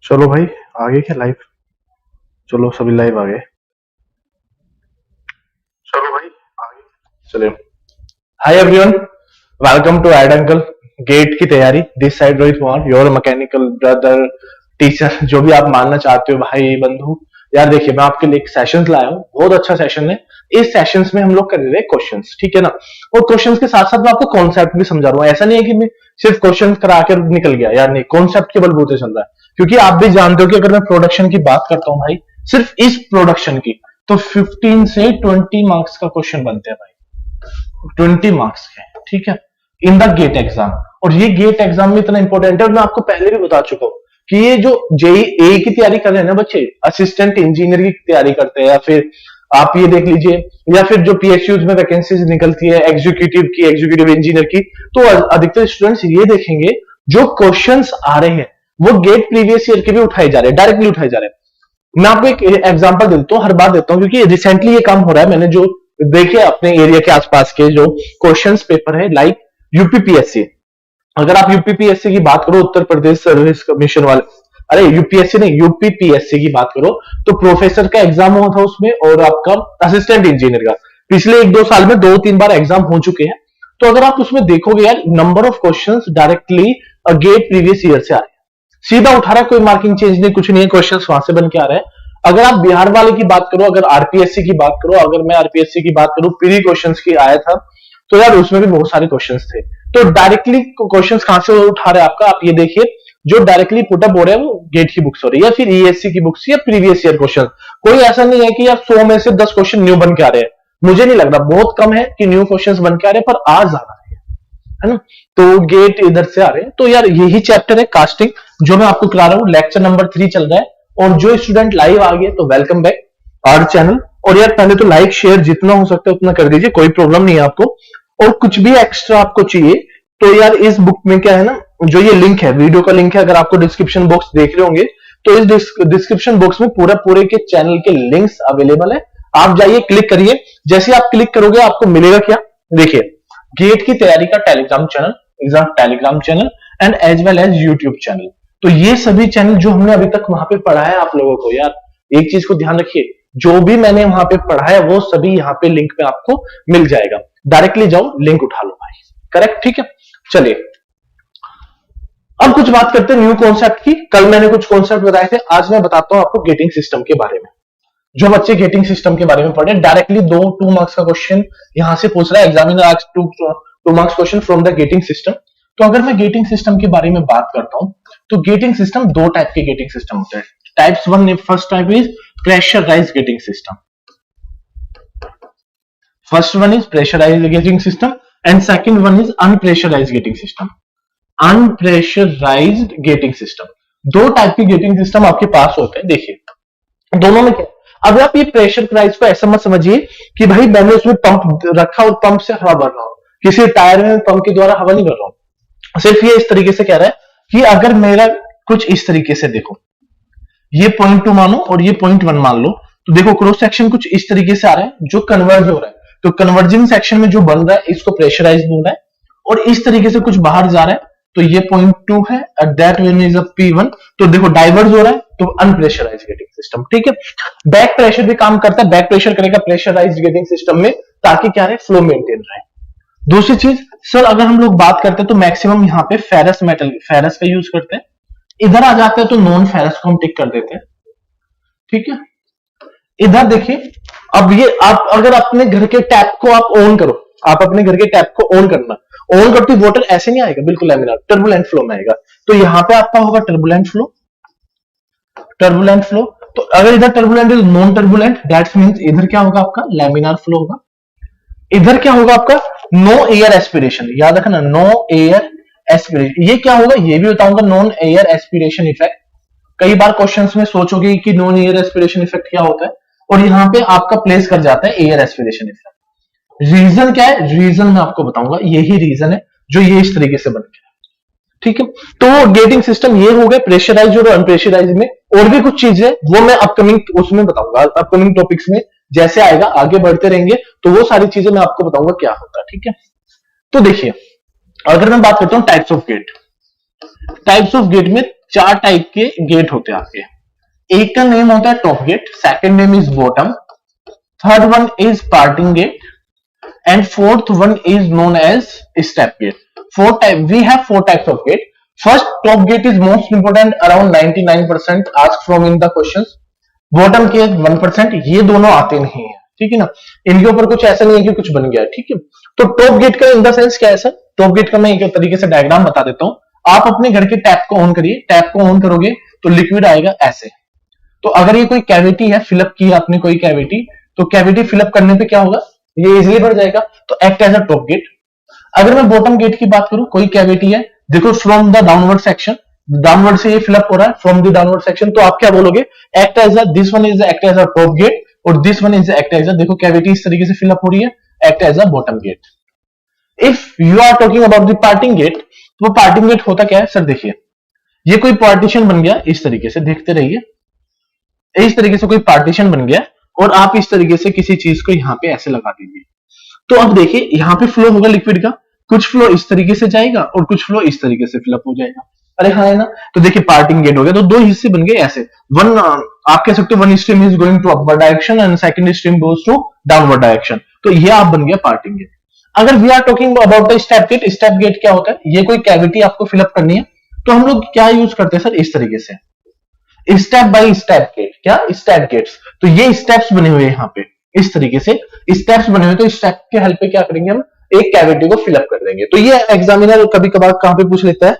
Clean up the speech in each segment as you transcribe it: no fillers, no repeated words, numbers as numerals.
चलो भाई, आगे क्या लाइव? चलो सभी लाइव आ गए। चलो भाई, आगे चले। Hi everyone, welcome to Ed Uncle. GATE की तैयारी, this side Rohit Kumar, your mechanical brother, teacher, जो भी आप मानना चाहते हो, भाई बंधु। यार देखिए, मैं आपके लिए एक सेशन लाया हूँ, बहुत अच्छा सेशन है। इस सेशंस में हम लोग कर रहे हैं क्वेश्चंस, ठीक है ना। और क्वेश्चंस के साथ साथ मैं आपको कॉन्सेप्ट भी समझा रहा हूँ। ऐसा नहीं है कि मैं सिर्फ क्वेश्चन करा कर निकल गया, यार नहीं, कॉन्सेप्ट के बलबूते चल रहा है। क्योंकि आप भी जानते हो कि अगर मैं प्रोडक्शन की बात करता हूँ भाई, सिर्फ इस प्रोडक्शन की, तो 15 से 20 मार्क्स का क्वेश्चन बनते हैं भाई, 20 मार्क्स के, ठीक है, इन द गेट एग्जाम। और ये गेट एग्जाम में इतना इंपॉर्टेंट है, और मैं आपको पहले भी बता चुका हूं कि ये जो जेई ए की तैयारी कर रहे हैं ना बच्चे, असिस्टेंट इंजीनियर की तैयारी करते हैं, या फिर आप ये देख लीजिए, या फिर जो पीएसयूज में वैकेंसीज निकलती है एग्जीक्यूटिव की, एग्जीक्यूटिव इंजीनियर की, तो अधिकतर स्टूडेंट्स ये देखेंगे जो क्वेश्चंस आ रहे हैं वो गेट प्रीवियस ईयर के भी उठाए जा रहे हैं, डायरेक्टली उठाए जा रहे हैं। मैं आपको एक एग्जांपल देता हूं, हर बार देता हूं, क्योंकि रिसेंटली ये काम हो रहा है। मैंने जो देखे अपने एरिया के आसपास के जो क्वेश्चंस पेपर है, लाइक यूपीपीएससी, अगर आप यूपीपीएससी की बात करो, उत्तर प्रदेश सर्विस कमीशन वाले, अरे यूपीएससी नहीं, यूपीपीएससी की बात करो, तो प्रोफेसर का एग्जाम हुआ था उसमें, और आपका असिस्टेंट इंजीनियर का पिछले 1-2 साल में 2-3 बार एग्जाम हो चुके हैं। तो अगर आप उसमें देखोगे यार, number of questions directly get previous year से आ रहे हैं, सीधा उठा रहा है, कोई मार्किंग चेंज नहीं, कुछ नहीं है, क्वेश्चंस वहां से बन के आ रहे हैं। अगर आप बिहार वाले की बात करो, अगर आरपीएससी की बात करो, अगर मैं आरपीएससी की बात करूं, प्री क्वेश्चंस की आया था, तो यार उसमें भी बहुत सारे क्वेश्चंस थे। तो डायरेक्टली क्वेश्चंस कहां से उठा रहे हैं आपका, आप ये देखिए, जो डायरेक्टली पुटअप हो रहे हैं वो गेट की बुक्स हो रही है, या फिर ईएससी की बुक्स, या प्रीवियस ईयर क्वेश्चन। कोई ऐसा नहीं है कि यार 100 में से 10 क्वेश्चन न्यू बन के आ रहे हैं, मुझे नहीं लग रहा, बहुत कम है कि न्यू क्वेश्चन बन के आ रहे हैं, पर आ ज्यादा है ना। तो गेट इधर से आ रहे हैं। तो यार यही चैप्टर है कास्टिंग, जो मैं आपको करा रहा हूँ, लेक्चर नंबर 3 चल रहा है। और जो स्टूडेंट लाइव आ गए तो वेलकम बैक आवर चैनल। और यार पहले तो लाइक शेयर जितना हो सकता है उतना कर दीजिए, कोई प्रॉब्लम नहीं है आपको। और कुछ भी एक्स्ट्रा आपको चाहिए तो यार इस बुक में क्या है ना, जो ये लिंक है, वीडियो का लिंक है, अगर आपको डिस्क्रिप्शन बॉक्स देख रहे होंगे तो इस डिस्क्रिप्शन बॉक्स में पूरे के चैनल के लिंक्स अवेलेबल है। आप जाइए, क्लिक करिए, जैसे आप क्लिक करोगे आपको मिलेगा क्या, देखिए, गेट की तैयारी का Telegram channel, exam Telegram channel, and as well as YouTube channel. तो ये सभी चैनल जो हमने अभी तक वहां पे पढ़ा है आप लोगों को, यार एक चीज को ध्यान रखिए, जो भी मैंने वहां पे पढ़ा है वो सभी यहाँ पे लिंक पे आपको मिल जाएगा। डायरेक्टली जाओ, लिंक उठा लो भाई, करेक्ट, ठीक है। चलिए अब कुछ बात करते हैं न्यू कॉन्सेप्ट की। कल मैंने कुछ कॉन्सेप्ट बताए थे, आज मैं बताता हूं आपको गेटिंग सिस्टम के बारे में। जो बच्चे गेटिंग सिस्टम के बारे में पढ़े, डायरेक्टली 2 मार्क्स का क्वेश्चन यहां से पूछ रहा है एग्जामिनर, आज 2 marks question from the getting system. तो अगर मैं गेटिंग सिस्टम के बारे में बात करता हूं, तो गेटिंग सिस्टम 2 टाइप के गेटिंग सिस्टम होते हैं। Types 1, first type is pressurized gating system, first one is pressurized gating system, and second one is unpressurized gating system. Unpressurized gating system, 2 type के गेटिंग सिस्टम आपके पास होते हैं। देखिए दोनों में क्या, अब आप ये प्रेशर प्राइस को ऐसा मत समझिए कि भाई मैंने उसमें पंप रखा और पंप से हवा भर रहा हूं, किसी टायर में पंप के द्वारा हवा नहीं भर रहा हूं। सिर्फ ये इस तरीके से कह रहा है कि अगर मेरा कुछ इस तरीके से, देखो ये पॉइंट 2 मानो और ये पॉइंट 1 मान लो, तो देखो क्रॉस सेक्शन कुछ इस तरीके से आ रहा है जो कन्वर्ज हो रहा है, तो कन्वर्जिंग सेक्शन में जो बन रहा है इसको प्रेशराइज बोल रहा है। और इस तरीके से कुछ बाहर जा रहा है, तो ये पॉइंट 2 है, at that one is a P1, तो देखो डाइवर्ज हो रहा है, तो अनप्रेशराइज गेटिंग सिस्टम, ठीक है। बैक प्रेशर भी काम करता है, बैक प्रेशर करेगा प्रेशराइज गेटिंग सिस्टम में, ताकि क्या रहे, फ्लो मेंटेन रहे। दूसरी चीज सर, अगर हम लोग बात करते हैं तो मैक्सिमम यहाँ पे फेरस मेटल, फेरस का यूज करते हैं। इधर आ जाते हैं तो नॉन फेरस को हम टिक कर देते हैं, ठीक है। इधर देखिए, अब ये आप अगर अपने घर के टैप को आप ऑन करो, आप अपने घर के टैप को ऑन करना, ऑन करते वाटर ऐसे नहीं आएगा, बिल्कुल लैमिनार टर्बुलेंट फ्लो में आएगा। तो यहां पे आपका होगा टर्बुलेंट फ्लो, टर्बुलेंट फ्लो। तो अगर इधर turbulent is non turbulent, that's means इधर क्या होगा आपका, लैमिनार फ्लो होगा। इधर क्या होगा आपका, नो एयर एस्पिरेशन, याद रखना, नो एयर एस्पिरेशन। ये क्या होगा ये भी बताऊंगा, नॉन एयर एस्पिरेशन इफेक्ट। कई बार क्वेश्चंस में सोचोगे कि नॉन एयर एस्पिरेशन इफेक्ट क्या होता है, और यहां पे आपका प्लेस कर जाता है एयर एस्पिरेशन इफेक्ट। रीजन क्या है, रीजन मैं आपको बताऊंगा, यही रीजन है जो ये इस तरीके से बन गया, ठीक है। तो गेटिंग सिस्टम ये हो गए प्रेशराइज और अनप्रेशराइज में। और भी कुछ चीजें वो मैं अपकमिंग उसमें बताऊंगा, अपकमिंग टॉपिक्स में जैसे आएगा, आगे बढ़ते रहेंगे तो वो सारी चीजें मैं आपको बताऊंगा क्या होता है, ठीक है। तो देखिए, अगर मैं बात करता हूं types of GATE, types of GATE में चार टाइप के गेट होते हैं आपके। एक का नेम होता है top gate, second name is bottom, third one is parting gate, and fourth one is known as step gate. We have four types of gate. First, top gate is most important, around 99% asked from in the questions. Bottom के 1%, ये दोनों आते नहीं है, ठीक है ना। इनके ऊपर कुछ ऐसा नहीं है कि कुछ बन गया है, ठीक है। तो टॉप गेट का इन द सेंस क्या है सर, टॉप गेट का मैं एक तरीके से डायग्राम बता देता हूं। आप अपने घर के टैप को ऑन करिए, टैप को ऑन करोगे तो लिक्विड आएगा ऐसे। तो अगर ये कोई कैविटी है, फिलअप की आपने कोई कैविटी, तो कैविटी फिलअप करने पे क्या होगा, ये इजीली भर जाएगा, तो act as a top gate. अगर मैं बॉटम गेट की बात करूं, कोई कैविटी है, देखो from the downward section, downward से ये फिलअप हो रहा है, फ्रॉम द डाउनवर्ड सेक्शन, तो आप क्या बोलोगे, act as a, this one is act as a top gate और this one is act as a, देखो कैविटी इस तरीके से फिलअप हो रही है, act as a bottom gate. If you are talking about the parting gate, तो parting gate होता क्या है सर, देखिए ये कोई पार्टीशन बन गया इस तरीके से, देखते रहिए, इस तरीके से कोई पार्टीशन बन गया और आप इस तरीके से किसी चीज को यहां पे ऐसे लगा दीजिए। तो अब देखिए यहां पे फ्लो होगा लिक्विड का, कुछ फ्लो इस तरीके से जाएगा और कुछ फ्लो इस तरीके से फिलअप हो जाएगा। अरे हाँ है ना, तो देखिए पार्टिंग गेट हो गया, तो दो हिस्से बन गए ऐसे। वन आप कह सकते हो one stream is going to upward direction and second stream goes to downward direction, तो ये आप बन गया पार्टिंग गेट। अगर we are talking about the step gate, step gate क्या होता है, ये कोई कैविटी आपको फिलअप करनी है, तो हम लोग क्या यूज करते हैं सर, इस तरीके से स्टेप बाय स्टेप गेट, क्या स्टेप गेट्स, तो ये स्टेप्स बने हुए हैं यहाँ पे, इस तरीके से स्टेप्स बने हुए, तो स्टेप के हेल्प पे क्या करेंगे हम, एक कैविटी को फिलअप कर देंगे। तो ये एग्जामिनर कभी कभार कहां पे पूछ लेता है,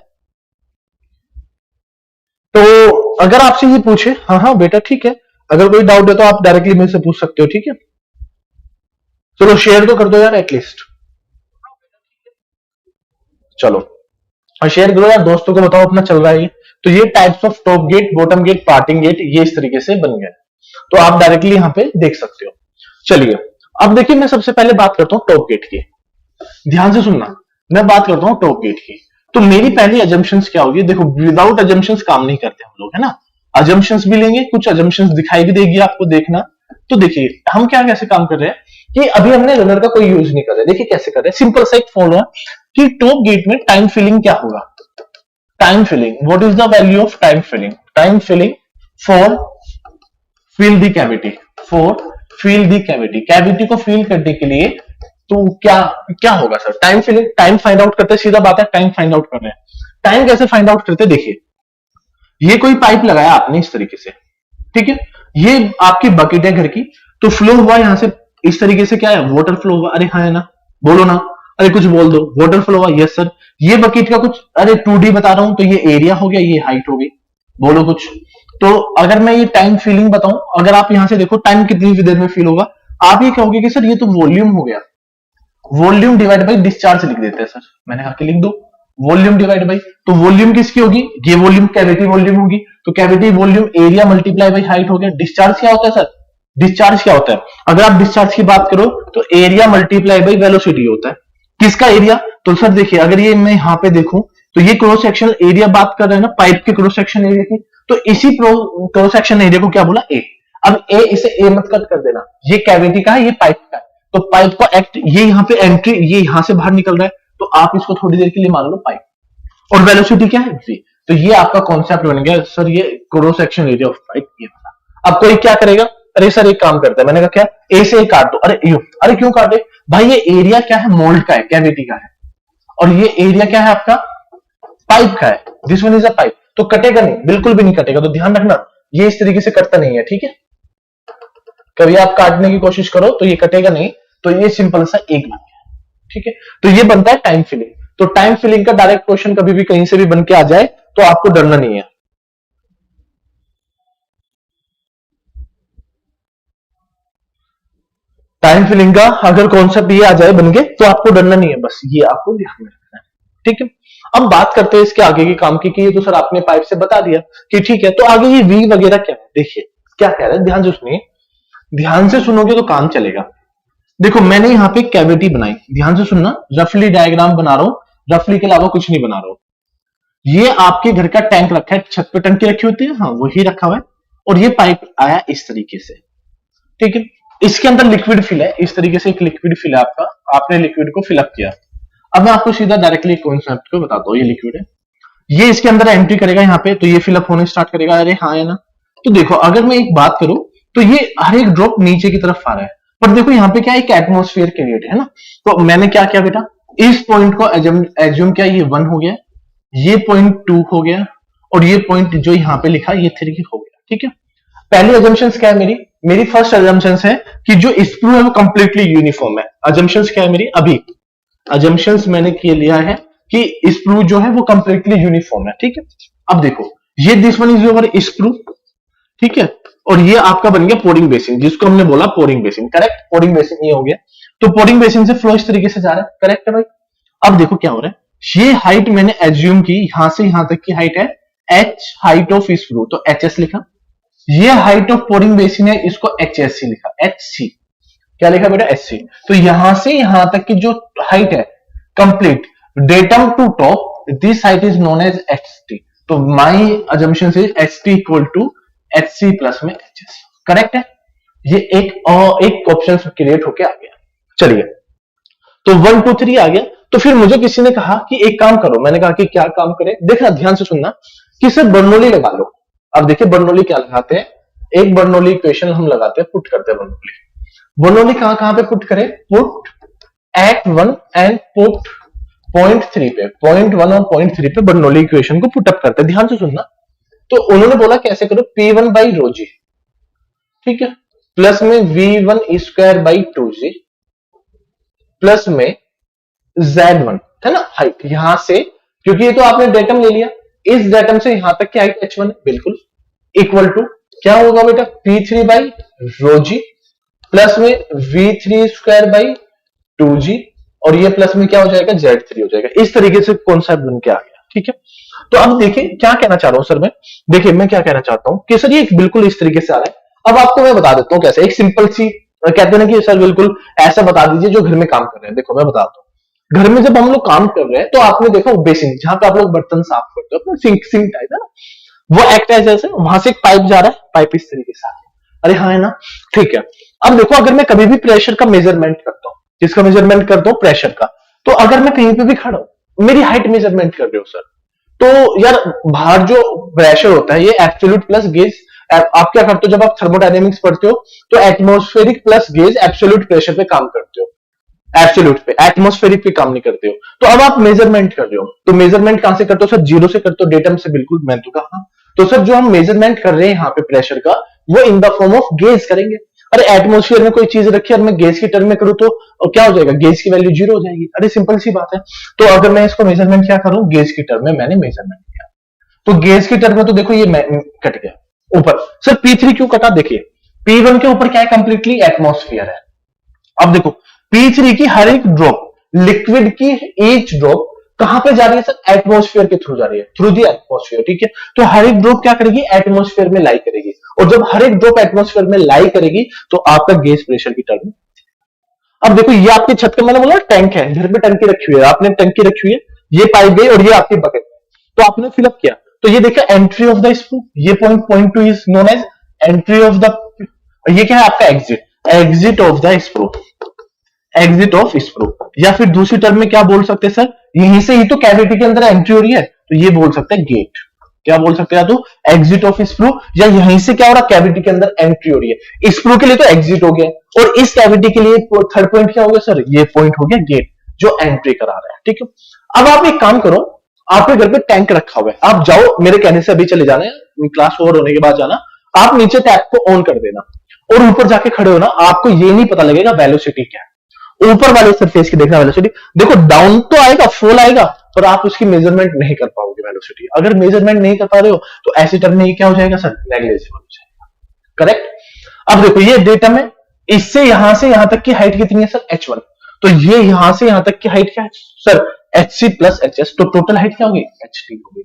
तो अगर आपसे ये पूछे, हाँ हाँ बेटा ठीक है, अगर कोई डाउट है तो आप डायरेक्टली मेरे से पूछ सकते हो, ठीक है। चलो शेयर तो कर दो यार एटलीस्ट, चलो और शेयर करो यार, दोस्तों को बताओ अपना चल रहा है। तो ये types of top gate, bottom gate, parting gate, ये इस तरीके से बन गए, तो आप डायरेक्टली यहां पे देख सकते हो। चलिए अब देखिए, मैं सबसे पहले बात करता हूं टॉप गेट की, ध्यान से सुनना, मैं बात करता हूं टॉप गेट की। तो मेरी पहली अजम्पशंस क्या होगी, देखो विदाउट अजम्पशंस काम नहीं करते हम लोग, है ना। अजम्पशंस भी लेंगे, कुछ अजम्पशंस दिखाई भी देगी आपको, देखना। तो देखिए हम क्या कैसे काम कर रहे हैं कि अभी हमने रनर का कोई यूज नहीं कर रहे, देखिए कैसे कर रहे हैं, सिंपल सा एक फॉर्मूला कि टॉप गेट में टाइम फिलिंग क्या होगा, time filling, what is the value of time filling, time filling for fill the cavity, for fill the cavity, cavity को फिल करने के लिए तो क्या क्या होगा sir, time filling, time find out करते हैं, सीधा बात है, टाइम फाइंड आउट कर रहे हैं। टाइम कैसे फाइंड आउट करते हैं, देखिए ये कोई पाइप लगाया आपने इस तरीके से, ठीक है, ये आपकी बकेट है घर की, तो फ्लो हुआ यहां से इस तरीके से, क्या है, वाटर फ्लो हुआ, अरे हाँ है ना, बोलो ना, अरे कुछ बोल दो, वाटर फ्लो हुआ, यस सर। ये बकेट का कुछ, अरे 2D बता रहा हूं, तो ये एरिया हो गया, ये हाइट हो गई, बोलो कुछ। तो अगर मैं ये टाइम फीलिंग बताऊं, अगर आप यहां से देखो टाइम कितनी देर में फील होगा, आप ये कहोगे कि सर ये तो वॉल्यूम हो गया, वॉल्यूम डिवाइड बाई डिस्चार्ज लिख देते हैं सर, मैंने कहा कि लिख दो वॉल्यूम डिवाइड बाई, तो वॉल्यूम किसकी होगी, ये वॉल्यूम कैविटी वॉल्यूम होगी, तो cavity volume area multiply by height हो गया। डिस्चार्ज क्या होता है सर, डिस्चार्ज क्या होता है, अगर आप डिस्चार्ज की बात करो तो एरिया मल्टीप्लाई बाई वेलोसिटी होता है, किसका एरिया, तो सर देखिए अगर ये मैं यहाँ पे देखूं तो ये क्रॉस सेक्शन एरिया बात कर रहे हैं ना, पाइप के क्रॉस सेक्शन एरिया की, तो इसी क्रॉस सेक्शन एरिया को क्या बोला, ए। अब ए, इसे ए मत कट कर देना, ये कैविटी का है, ये पाइप का है, तो पाइप का एक्ट, ये यहाँ पे एंट्री, ये यहां से बाहर निकल रहा है, तो आप इसको थोड़ी देर के लिए मान लो पाइप, और वेलोसिटी क्या है v, तो ये आपका कॉन्सेप्ट बन गया सर, ये cross section area of pipe, ये बना। अब कोई क्या करेगा, अरे सर एक काम करता है, मैंने कहा क्या, ए से ए काट दो, अरे क्यों काटे भाई, ये एरिया क्या है, मोल्ड का है, कैविटी का है, और ये एरिया क्या है आपका, पाइप का है, this one is a pipe, तो कटेगा नहीं, बिल्कुल भी नहीं कटेगा, तो ध्यान रखना ये इस तरीके से कटता नहीं है, ठीक है। कभी आप काटने की कोशिश करो तो ये कटेगा नहीं, तो ये सिंपल सा एक बन गया, ठीक है। तो ये बनता है टाइम फिलिंग। तो टाइम फिलिंग का डायरेक्ट क्वेश्चन कभी भी कहीं से भी बन के आ जाए तो आपको डरना नहीं है। टाइम फिलिंग का अगर कॉन्सेप्ट ये आ जाए बन के तो आपको डरना नहीं है, बस ये आपको ध्यान में रखना है, ठीक है। अब बात करते हैं इसके आगे के काम की, कि ये तो सर आपने पाइप से बता दिया कि ठीक है, तो आगे ये वी वगैरह क्या है, देखिए क्या कह रहा है, ध्यान से सुनिए, ध्यान से सुनोगे तो काम चलेगा। देखो मैंने यहाँ पे कैविटी बनाई, ध्यान से सुनना, रफली डायग्राम बना रहा हूं, रफली के अलावा कुछ नहीं बना रहा हूं। ये आपके घर का टैंक रखा है, छत पे टंकी रखी होती है, हाँ वही रखा हुआ है, और ये पाइप आया इस तरीके से, ठीक है। इसके अंदर लिक्विड फिल है, इस तरीके से एक लिक्विड फिल है आपका, आपने लिक्विड को फिलअप किया। अब मैं आपको सीधा डायरेक्टली कॉन्सेप्ट को बताता हूँ, ये लिक्विड है, ये इसके अंदर एंट्री करेगा यहाँ पे, तो ये फिलअप होने स्टार्ट करेगा। अरे हाँ है ना। तो देखो अगर मैं एक बात करूं तो ये हर एक ड्रॉप नीचे की तरफ आ रहा है, पर देखो यहाँ पे क्या एक एटमोस्फेयर क्रिएट है ना। तो मैंने क्या किया बेटा, इस पॉइंट को एज्यूम किया, ये 1 हो गया, ये पॉइंट 2 हो गया, और ये पॉइंट जो यहाँ पे लिखा ये 3 हो गया। ठीक है, पहली अजम्पशंस क्या है मेरी, मेरी फर्स्ट अजम्पशंस है कि जो स्क्रू है वो कंप्लीटली यूनिफॉर्म है। अजम्पशंस क्या है मेरी, अभी अजम्पशंस मैंने किए लिया है कि स्क्रू जो है वो कंप्लीटली यूनिफॉर्म है। ठीक है, अब देखो ये this one is your screw, ठीक है, और ये आपका बन गया पोरिंग बेसिन, जिसको हमने बोला pouring basin, correct. Pouring basin ये हो गया, तो पोरिंग बेसिन से फ्लो इस तरीके से जा रहा है, करेक्ट है भाई। अब देखो क्या हो रहा है, ये हाइट मैंने एज्यूम की यहां से यहां तक की हाइट है h, हाइट ऑफ स्क्रू तो hs लिखा। ये हाइट ऑफ पोरिंग बेसिन है, इसको hsc लिखा, hc क्या लिखा बेटा, hc। तो यहां से यहां तक की जो हाइट है complete datum to top, this height is known as ht। तो my assumption is ht equal to hc plus में hs, करेक्ट है। ये एक ऑप्शन क्रिएट होके आ गया। चलिए, तो 1 2 3 आ गया। तो फिर मुझे किसी ने कहा कि एक काम करो, मैंने कहा कि क्या काम करें, देखना ध्यान से सुनना, कि सिर्फ बर्नौली लगा लो। अब देखिए बर्नौली क्या लगाते हैं, एक बर्नौली इक्वेशन हम लगाते हैं, पुट करते हैं बर्नौली। बर्नौली कहां पे पुट करें, put at 1 and put point 3 पे, पॉइंट 1 और पॉइंट 3 पे बर्नौली इक्वेशन को पुट अप करते हैं। ध्यान से सुनना, तो उन्होंने बोला कैसे करो, P1 बाई रो जी, ठीक है, प्लस में V1 square by 2G plus में Z1 है ना, हाइट यहां से, क्योंकि ये तो आपने डेटम ले लिया, इस डेटम से यहां तक की हाइट H1 है, बिल्कुल इक्वल टू क्या होगा बेटा, P3 by rho G plus में V3 स्क्वायर बाई 2G, और ये प्लस में क्या हो जाएगा, Z3 हो जाएगा। इस तरीके से कॉन्सेप्ट बन के आ गया। ठीक है, तो अब देखिए क्या कहना चाह रहा हूं सर मैं, देखिए मैं क्या कहना चाहता हूं कि सर ये बिल्कुल इस तरीके से आ रहा है। अब आपको मैं बता देता हूं कैसे, एक सिंपल सी कहते हैं ना कि सर बिल्कुल ऐसा बता दीजिए जो घर में काम कर रहे हैं। देखो मैं बताता हूं, घर में जब हम लोग काम कर रहे हैं तो आपने देखा बेसिन जहां पे आप लोग बर्तन साफ करते हो, सिंक टाइप है ना, वो एक्ट है जैसे, वहां से एक पाइप जा रहा है, पाइप इस तरीके से आ रहा है। अरे हाँ है ना, ठीक है। अब देखो अगर मैं कभी भी प्रेशर का मेजरमेंट करता हूं, किसका मेजरमेंट करता हूं, प्रेशर का, तो अगर मैं कहीं पे भी खड़ा हूं, मेरी हाइट मेजरमेंट कर रहे हो सर, तो यार बाहर जो प्रेशर होता है ये एब्सोल्यूट प्लस गेज, आप क्या करते हो जब आप थर्मोडायनेमिक्स पढ़ते हो, तो atmospheric plus gauge absolute pressure पे काम करते हो, एब्सोल्यूट पे, एटमॉस्फेरिक पे काम नहीं करते हो। तो अब आप मेजरमेंट कर रहे हो, तो मेजरमेंट कहां से करते हो सर, जीरो से करते हो, डेटम से, बिल्कुल मैं तो कहा। तो सर जो हम मेजरमेंट कर रहे हैं यहाँ पे प्रेशर का, वो इन द फॉर्म ऑफ गेज करेंगे। अरे एटमॉस्फेयर में कोई चीज रखी है और मैं गेज की टर्म में करूं तो क्या हो जाएगा, गेज की वैल्यू जीरो हो जाएगी। अरे सिंपल सी बात है। तो अगर मैं इसको मेजरमेंट क्या करूं, गेज की टर्म में मैंने मेजरमेंट किया, तो गेज की टर्म में तो देखो ये कट गया ऊपर। सर P3 क्यों कटा, देखिए P1 के ऊपर क्या है, कंप्लीटली एटमॉस्फेयर है। अब देखो P3 की हर एक ड्रॉप, लिक्विड की ईच ड्रॉप कहां पे जा रही है सर, एटमॉस्फेयर के थ्रू जा रही है, थ्रू दी एटमॉस्फेयर। ठीक है, तो हर एक ड्रॉप क्या करेगी, एटमॉस्फेयर में लाई करेगी, और जब हर एक ड्रॉप एटमॉस्फेयर में लाई करेगी तो आपका गेज प्रेशर की टर्म। अब देखो ये आपकी छत का, मैंने बोला टैंक है, घर पे टंकी रखी हुई है, आपने टंकी रखी हुई है, ये पाइप गई और ये आपकी बकेट, तो आपने फिलअप किया, तो ये देखा एंट्री ऑफ द स्क्रू, ये point 2 is known as entry of the, ये क्या है आपका exit, exit of the screw, exit of screw. या फिर दूसरी टर्म में क्या बोल सकते हैं सर, यहीं से ही तो कैविटी के अंदर एंट्री हो रही है, तो ये बोल सकते हैं गेट। क्या बोल सकते हैं, तो एग्जिट ऑफ स्क्रू, या यहीं से क्या हो रहा है, कैविटी के अंदर एंट्री हो रही है। स्क्रू के लिए तो एग्जिट हो गया, और इस कैविटी के लिए थर्ड पॉइंट क्या हो गया सर, ये पॉइंट हो गया गेट, जो एंट्री करा रहा है। ठीक है, अब आप एक काम करो, आपके घर पे टैंक रखा हुआ है, आप जाओ, मेरे कहने से अभी चले जाना है, क्लास ओवर होने के बाद जाना, आप नीचे टैप को ऑन कर देना, और ऊपर जाके खड़े होना, आपको ये नहीं पता लगेगा वेलोसिटी क्या है, ऊपर वाले सरफेस की देखना वेलोसिटी। देखो डाउन तो आएगा, फॉल आएगा, पर आप उसकी मेजरमेंट नहीं कर पाओगे वेलोसिटी। अगर मेजरमेंट नहीं कर पा रहे हो तो ऐसी टर्म में क्या हो जाएगा सर, नेग्लिजिबल हो जाएगा, करेक्ट। अब देखो ये डेटम है, इससे यहां तक की हाइट कितनी है सर, h1, तो ये यहां से यहां तक की हाइट क्या है सर, hc प्लस hs, तो टोटल हाइट क्या होगी, ht होगी,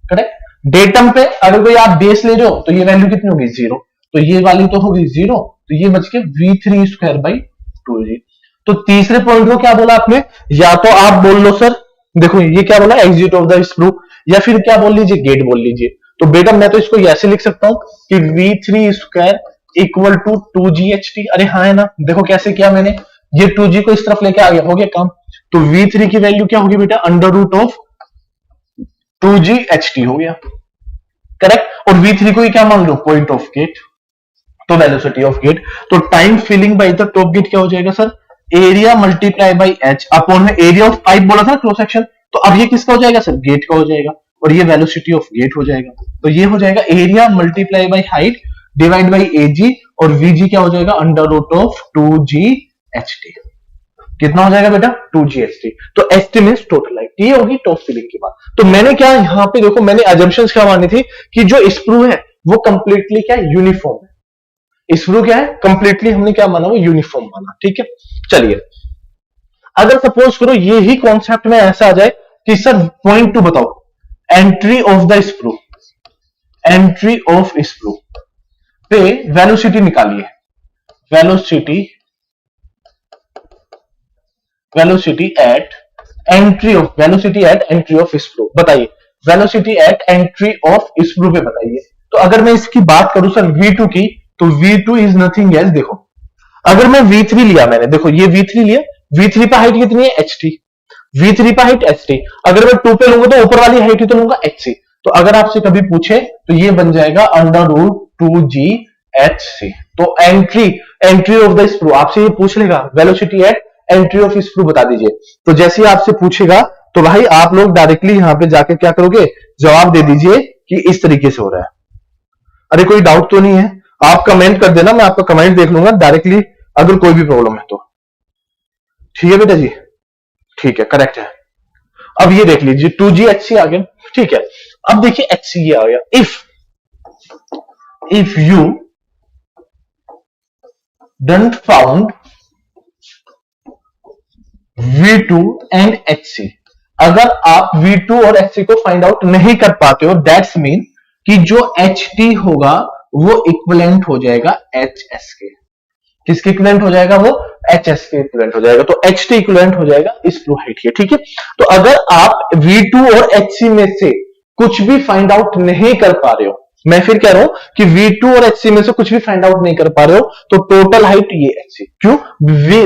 करेक्ट। डेटम पे अगर कोई आप बेस ले रहे हो तो ये वैल्यू कितनी होगी, 0, तो ये वाली तो होगी 0, तो ये बच के V3 स्क्वायर बाई 2G। तो तीसरे पॉइंट को क्या बोला आपने, या तो आप बोल लो सर, देखो ये क्या बोला, एग्जिट ऑफ द स्क्रू, या फिर क्या बोल लीजिए, गेट बोल लीजिए। तो बेटा मैं तो इसको ऐसे लिख सकता हूं कि V3 square equal to 2GHT। अरे हाँ है ना, देखो कैसे किया मैंने, ये 2G को इस तरफ लेके आ गया, हो गया काम। तो V3 की वैल्यू क्या होगी बेटा, अंडर रूट ऑफ 2GHT हो गया, करेक्ट। और V3 को ही क्या मान लो, पॉइंट ऑफ गेट, तो वेलोसिटी ऑफ गेट। तो time filling by the top gate क्या हो जाएगा sir, area multiply by H upon में एरिया ऑफ पाइप बोला था क्रॉस सेक्शन, तो अब ये किसका हो जाएगा सर, गेट का हो जाएगा, और ये वेलोसिटी ऑफ गेट हो जाएगा। तो ये हो जाएगा area multiply by height divide by एजी, और वीजी क्या हो जाएगा, अंडर रूट ऑफ 2GHT। कितना हो जाएगा बेटा, 2GHT। तो एसटी मींस टोटल हाइट, ये होगी टॉप फिलिंग की बात। तो मैंने क्या यहां पे देखो, मैंने अजम्पशंस क्या मानी थी कि जो स्क्रू है वो कंप्लीटली क्या यूनिफॉर्म है, स्क्रू क्या है कंप्लीटली हमने क्या माना, वो यूनिफॉर्म माना, ठीक है। चलिए अगर सपोज करो ये ही कॉन्सेप्ट में ऐसा आ जाए कि सर पॉइंट 2 बताओ, entry of the screw, entry of screw पे वेलोसिटी निकालिए, velocity at entry of screw, बताइए velocity at entry of screw पे बताइए। तो अगर मैं इसकी बात करूं सर V2 की, तो V2 इज नथिंग एल्स, देखो अगर मैं V3 लिया, मैंने देखो ये V3 लिया, V3 पे हाइट कितनी है HT, V3 पे हाइट HT, अगर मैं 2 पे लूंगा तो ऊपर वाली हाइट ही तो लूंगा HC। तो अगर आपसे कभी पूछे तो ये बन जाएगा अंडर रूट 2GHC। तो एंट्री ऑफ द स्क्रू आपसे ये पूछ लेगा velocity at entry of screw बता दीजिए। तो जैसे ही आपसे पूछेगा तो भाई आप लोग डायरेक्टली यहां पे जाके क्या करोगे, जवाब दे दीजिए कि इस तरीके से हो रहा है। अरे कोई डाउट तो नहीं है, आप कमेंट कर देना, मैं आपका कमेंट देख लूंगा डायरेक्टली, अगर कोई भी प्रॉब्लम है तो। ठीक है बेटा जी, ठीक है, करेक्ट है। अब ये देख लीजिए 2GHC आ गया, ठीक है। अब देखिए HC ये आ गया, if you don't found V2 and HC, अगर आप V2 और HC को फाइंड आउट नहीं कर पाते हो, दैट्स मीन कि जो HT होगा वो इक्विवेलेंट हो जाएगा HS के, किसके इक्विवेलेंट हो जाएगा, वो HS के इक्विवेलेंट हो जाएगा। तो HT इक्विवेलेंट हो जाएगा स्क्रू हाइट के, ठीक है। तो अगर आप V2 और HC में से कुछ भी फाइंड आउट नहीं कर पा रहे हो, मैं फिर कह रहा हूं कि V2 और HC में से कुछ भी फाइंड आउट नहीं कर पा रहे हो, तो टोटल हाइट ये HC, क्यों,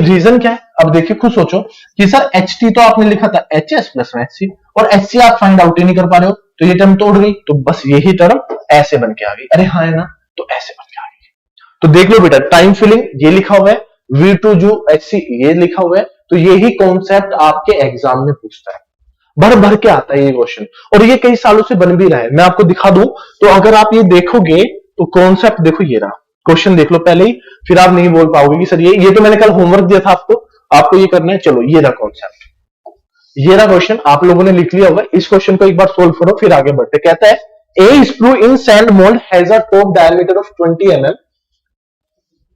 रीजन क्या है। अब देखिए खुद सोचो कि सर HT तो आपने लिखा था HS प्लस HC, और HC आप फाइंड आउट ही नहीं कर पा रहे हो, तो ये टर्म तोड़ गई, तो बस यही टर्म ऐसे बन के आ गई। अरे हाँ है ना, तो ऐसे बन के आ गई। तो देख लो बेटा, टाइम फिलिंग ये लिखा हुआ है, V2 जो HC ये लिखा हुआ है, तो यही कॉन्सेप्ट आपके एग्जाम में पूछता है, भर भर के आता है ये क्वेश्चन, और ये कई सालों से बन भी रहा है। मैं आपको दिखा दूं, तो अगर आप ये देखोगे तो कॉन्सेप्ट देखो, ये रहा क्वेश्चन, देख लो पहले ही, फिर आप नहीं बोल पाओगे कि सर ये तो मैंने कल होमवर्क दिया था आपको ये करना है। चलो ये रहा कॉन्सेप्ट, ये रहा क्वेश्चन, आप लोगों ने लिख लिया होगा। इस क्वेश्चन को एक बार सोल्व करो फिर आगे बढ़ते। कहता है ए screw in sand mould has a top diameter of 20 mm,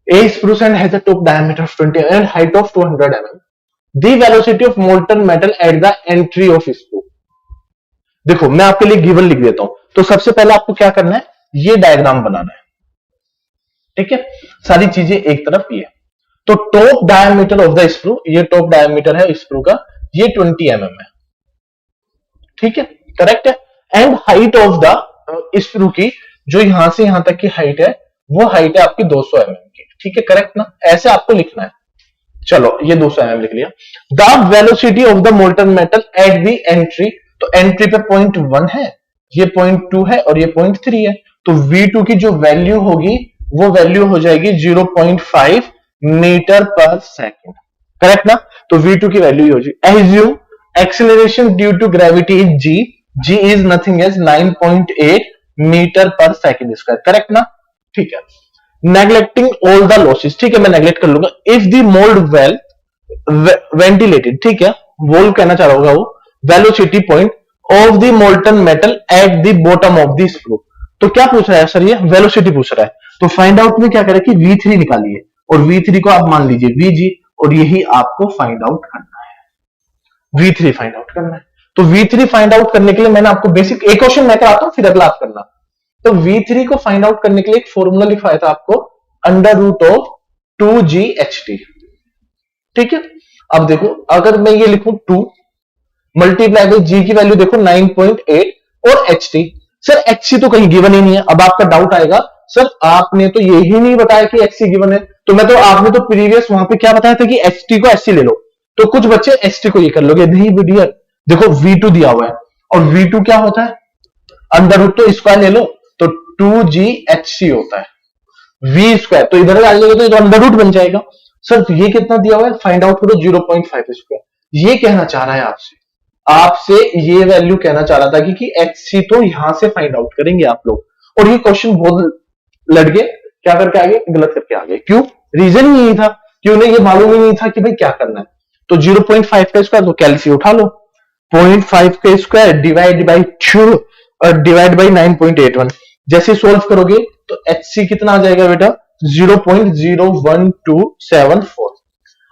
a screw sand has a top diameter of 20 mm and height of 200 mm. The velocity of molten metal at the entry of screw. देखो मैं आपके लिए given लिख देता हूं। तो सबसे पहले आपको क्या करना है, ये डायग्राम बनाना है, ठीक है। सारी चीजें एक तरफ ये, तो top diameter of the screw, ये टॉप डायमीटर है स्क्रू का, ये 20 mm है, ठीक है, करेक्ट है। And height of the screw की, जो यहां से यहां तक की हाइट है, वो हाइट है आपकी 200 mm की, ठीक है, करेक्ट ना, ऐसे आपको लिखना है। चलो ये 200 mm लिख लिया। The velocity of the molten metal at the entry, तो एंट्री पे 0.1 है, ये 0.2 है और ये 0.3 है, तो V2 की जो वैल्यू होगी वो वैल्यू हो जाएगी 0.5 मीटर पर सेकेंड, करेक्ट ना। तो V2 की वैल्यू हो जाएगी। Assume acceleration due to gravity is G is nothing as 9.8 metre per second square, correct ना, ठीक है। नेग्लेक्टिंग ऑल द लॉसेस, ठीक है, मैं नेग्लेक्ट कर लूंगा। If the mould well ventilated, ठीक है, वोल कहना चाह रहा होगा वो, velocity point of the molten metal at the bottom of the screw, तो क्या पूछ रहा है सर, ये वेलोसिटी पूछ रहा है। तो फाइंड आउट में क्या करें कि V3 निकालिए, और V3 को आप मान लीजिए VG, और यही आपको फाइंड आउट करना है, V3 फाइंड आउट करना है। तो V3 फाइंड आउट करने के लिए मैंने आपको बेसिक एक क्वेश्चन मैं कराता हूं, फिर अगला आप करना। तो V3 को फाइंड आउट करने के लिए एक फॉर्मूला लिखवाया था आपको, अंडर रूट ऑफ 2GHT, ठीक है। अब देखो अगर मैं ये लिखूं 2 मल्टीप्लाई बाई G की वैल्यू देखो 9.8 और HT, सर HC तो कहीं गिवन ही नहीं है। अब आपका डाउट आएगा सर आपने तो यही नहीं बताया कि HC गिवन है, तो मैं तो आपने तो प्रीवियस वहां पे क्या बताया था कि HT को HC ले लो, तो कुछ बच्चे HT को ये कर लोगे, नहीं डियर, देखो V2 दिया हुआ है और V2 क्या होता है, अंडर रूट तो स्क्वायर ले लो तो 2GHC होता है, V स्क्वायर तो इधर आ जाएगा तो ये अंडर रूट बन जाएगा। सर ये कितना दिया हुआ है, फाइंड आउट करो 0.5 स्क्वायर। ये कहना चाह रहा है आपसे, आपसे ये वैल्यू कहना चाह रहा था कि HC तो यहां से फाइंड आउट करेंगे आप लोग, और ये क्वेश्चन बहुत लड़के क्या करके आगे, गलत करके आगे। क्यों, रीजन ही यही था कि उन्हें ये मालूम ही नहीं था कि भाई क्या करना है। तो 0.5 का स्क्वायर तो कैलसी उठा लो, 0.5 का स्क्वायर डिवाइड बाई 2 और डिवाइड बाई 9.81। जैसे सोल्व करोगे तो HC कितना आ जाएगा बेटा, 0.01274।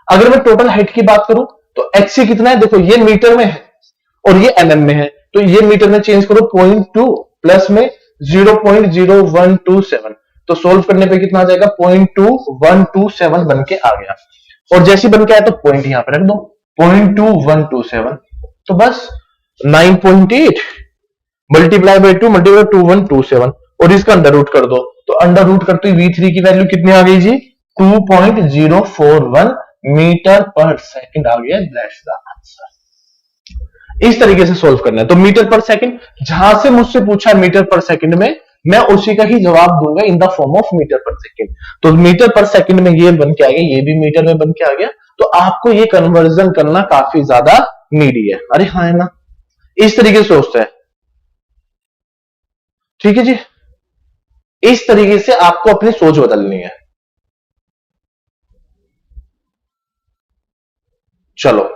अगर मैं टोटल हाइट की बात करूं तो HC कितना है, देखो ये मीटर में है और ये mm में है, तो ये मीटर में चेंज करो 0.2 प्लस में 0.0127, तो सोल्व करने पे कितना आ जाएगा 0.2127 बन के आ गया। और जैसे बन के आया तो पॉइंट यहां पे रख दो 0.2127, तो बस 9.8 मल्टीप्लाई बाई 2 मल्टीप्लाई 2127 और इसका अंडर रूट कर दो, तो अंडर रूट करते ही V3 की वैल्यू कितनी आ गई जी, 2.041 मीटर पर सेकंड आ गया। That's the answer. इस तरीके से सोल्व करना है। तो मीटर पर सेकंड, जहां से मुझसे पूछा मीटर पर सेकंड में, मैं उसी का ही जवाब दूंगा in the form of metre per second. तो मीटर पर सेकंड में ये बन के आ गया, ये भी मीटर में बन के आ गया, तो आपको ये कन्वर्जन करना काफी ज्यादा नीडी है। अरे हाँ है ना, इस तरीके से सोचते हैं, ठीक है जी, इस तरीके से आपको अपनी सोच बदलनी है। चलो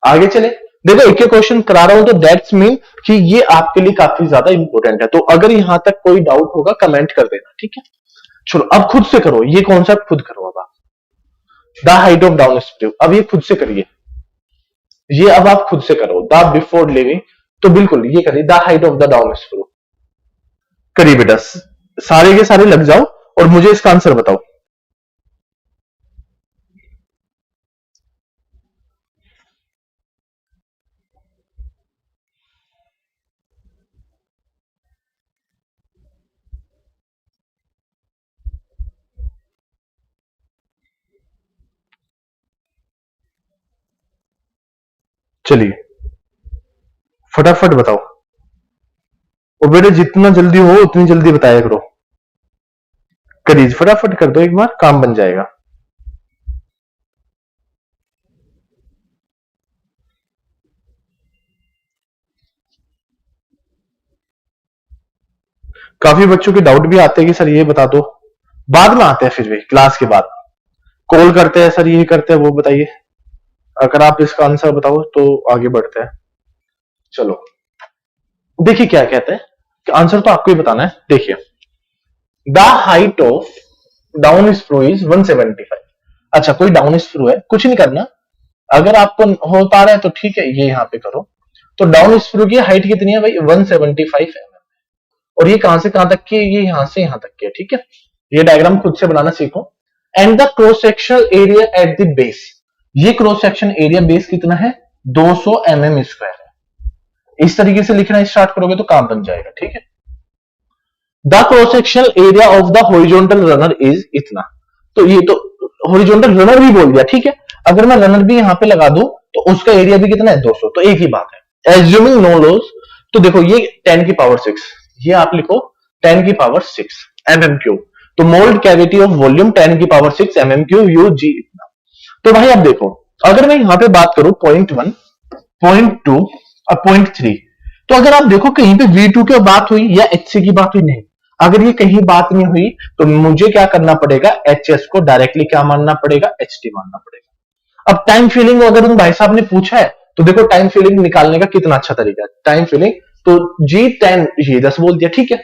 आगे चले, देखो एक क्वेश्चन करा रहा हूं तो दैट्स मीन कि ये आपके लिए काफी ज्यादा इंपॉर्टेंट है। तो अगर यहां तक कोई डाउट होगा कमेंट कर देना, ठीक है। चलो अब खुद से करो, ये कॉन्सेप्ट खुद करो। अब आप the height of down sprue, अब ये खुद से करिए, ये अब आप खुद से करो। द बिफोर लिविंग, तो बिल्कुल ये करिए, the height of the down sprue करिए बेटा, सारे के सारे लग जाओ और मुझे इसका आंसर बताओ। चलिए फटाफट बताओ, और बेटे जितना जल्दी हो उतनी जल्दी बताया करो। करिए फटाफट कर दो, एक बार काम बन जाएगा। काफी बच्चों के डाउट भी आते हैं कि सर ये बता दो, बाद में आते हैं, फिर भी क्लास के बाद कॉल करते हैं, सर ये करते हैं वो बताइए। अगर आप इसका आंसर बताओ तो आगे बढ़ते हैं। चलो देखिए क्या कहते हैं कि आंसर तो आपको ही बताना है। देखिए the height of down screw is 175। अच्छा कोई डाउन स्क्रू है, कुछ नहीं करना, अगर आपको हो पा रहा है तो ठीक है, ये यहां पे करो। तो डाउन स्क्रू की हाइट कितनी है भाई, 175 mm, और ये कहां से कहां तक की है, ये यहां से यहां तक की है, ठीक है। ये डायग्राम खुद से बनाना सीखो। And the cross sectional area at the base, ये क्रॉस सेक्शन एरिया बेस कितना है, 200 mm स्क्वायर है। इस तरीके से लिखना स्टार्ट करोगे तो काम बन जाएगा, ठीक है। The cross sectional area of the horizontal runner is इतना, तो ये तो हॉरिजॉन्टल रनर भी बोल दिया, ठीक है। अगर मैं रनर भी यहां पे लगा दूं तो उसका एरिया भी कितना है, 200, तो एक ही बात है। एज्यूमिंग नो लॉस, तो देखो ये 10 की पावर 6, ये आप लिखो 10 की पावर 6 mm क्यूब, तो मोल्ड कैविटी ऑफ वॉल्यूम 10 की पावर 6 mm क्यूब UG इतना। तो भाई अब देखो, अगर मैं यहां पे बात करूं 0.1, 0.2 और 0.3, तो अगर आप देखो कहीं पे V2 की बात हुई या HC की बात हुई, नहीं। अगर ये कहीं बात नहीं हुई तो मुझे क्या करना पड़ेगा, HS को डायरेक्टली क्या मानना पड़ेगा, HT मानना पड़ेगा। अब टाइम फीलिंग अगर उन भाई साहब ने पूछा है तो देखो टाइम फीलिंग निकालने का कितना अच्छा तरीका है। टाइम फीलिंग तो G10, ये 10 बोल दिया, ठीक है।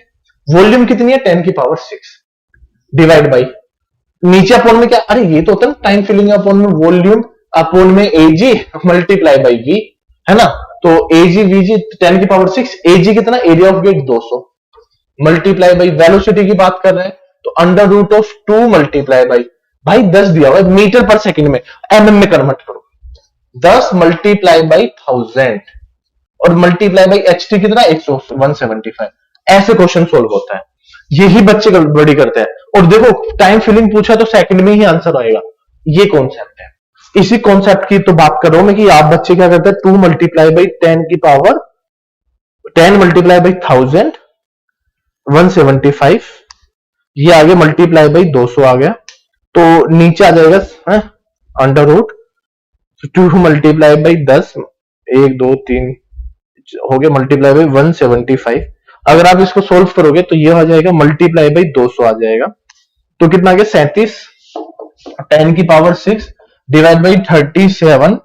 वॉल्यूम कितनी है, 10 की पावर 6 डिवाइड बाई नीचे अपोन में क्या, अरे ये तो होता है टाइम फीलिंग अपोन में वॉल्यूम अपोन में AG मल्टीप्लाई बाई V, है ना। तो AG VG 10 की पावर 6, AG कितना, area of gate 200 multiply by velocity की बात कर रहे हैं तो under root of 2 multiply by, भाई 10 दिया हुआ है मीटर पर सेकंड में, mm में कन्वर्ट करो, 10 मल्टीप्लाई बाई 1000 और मल्टीप्लाई बाई HT कितना, 175। ऐसे क्वेश्चन सोल्व होता है, यही बच्चे गड़बड़ी करते हैं। और देखो टाइम फिलिंग पूछा तो सेकंड में ही आंसर आएगा, ये कॉन्सेप्ट है। इसी कॉन्सेप्ट की तो बात कर रहा हूं मैं कि आप बच्चे क्या करते हैं, 2 मल्टीप्लाई बाई 10 की पावर 10 मल्टीप्लाई बाई 1000 175, ये आ गया मल्टीप्लाई बाई 200 आ गया, तो नीचे आ जाएगा अंडर रूट 2 मल्टीप्लाई बाई 10, 1 2 3 हो गया मल्टीप्लाई बाई 175। अगर आप इसको सोल्व करोगे तो ये आ जाएगा मल्टीप्लाई बाई 200 आ जाएगा, तो कितना आ गया 37, 10 की पावर 6 डिवाइड बाई 37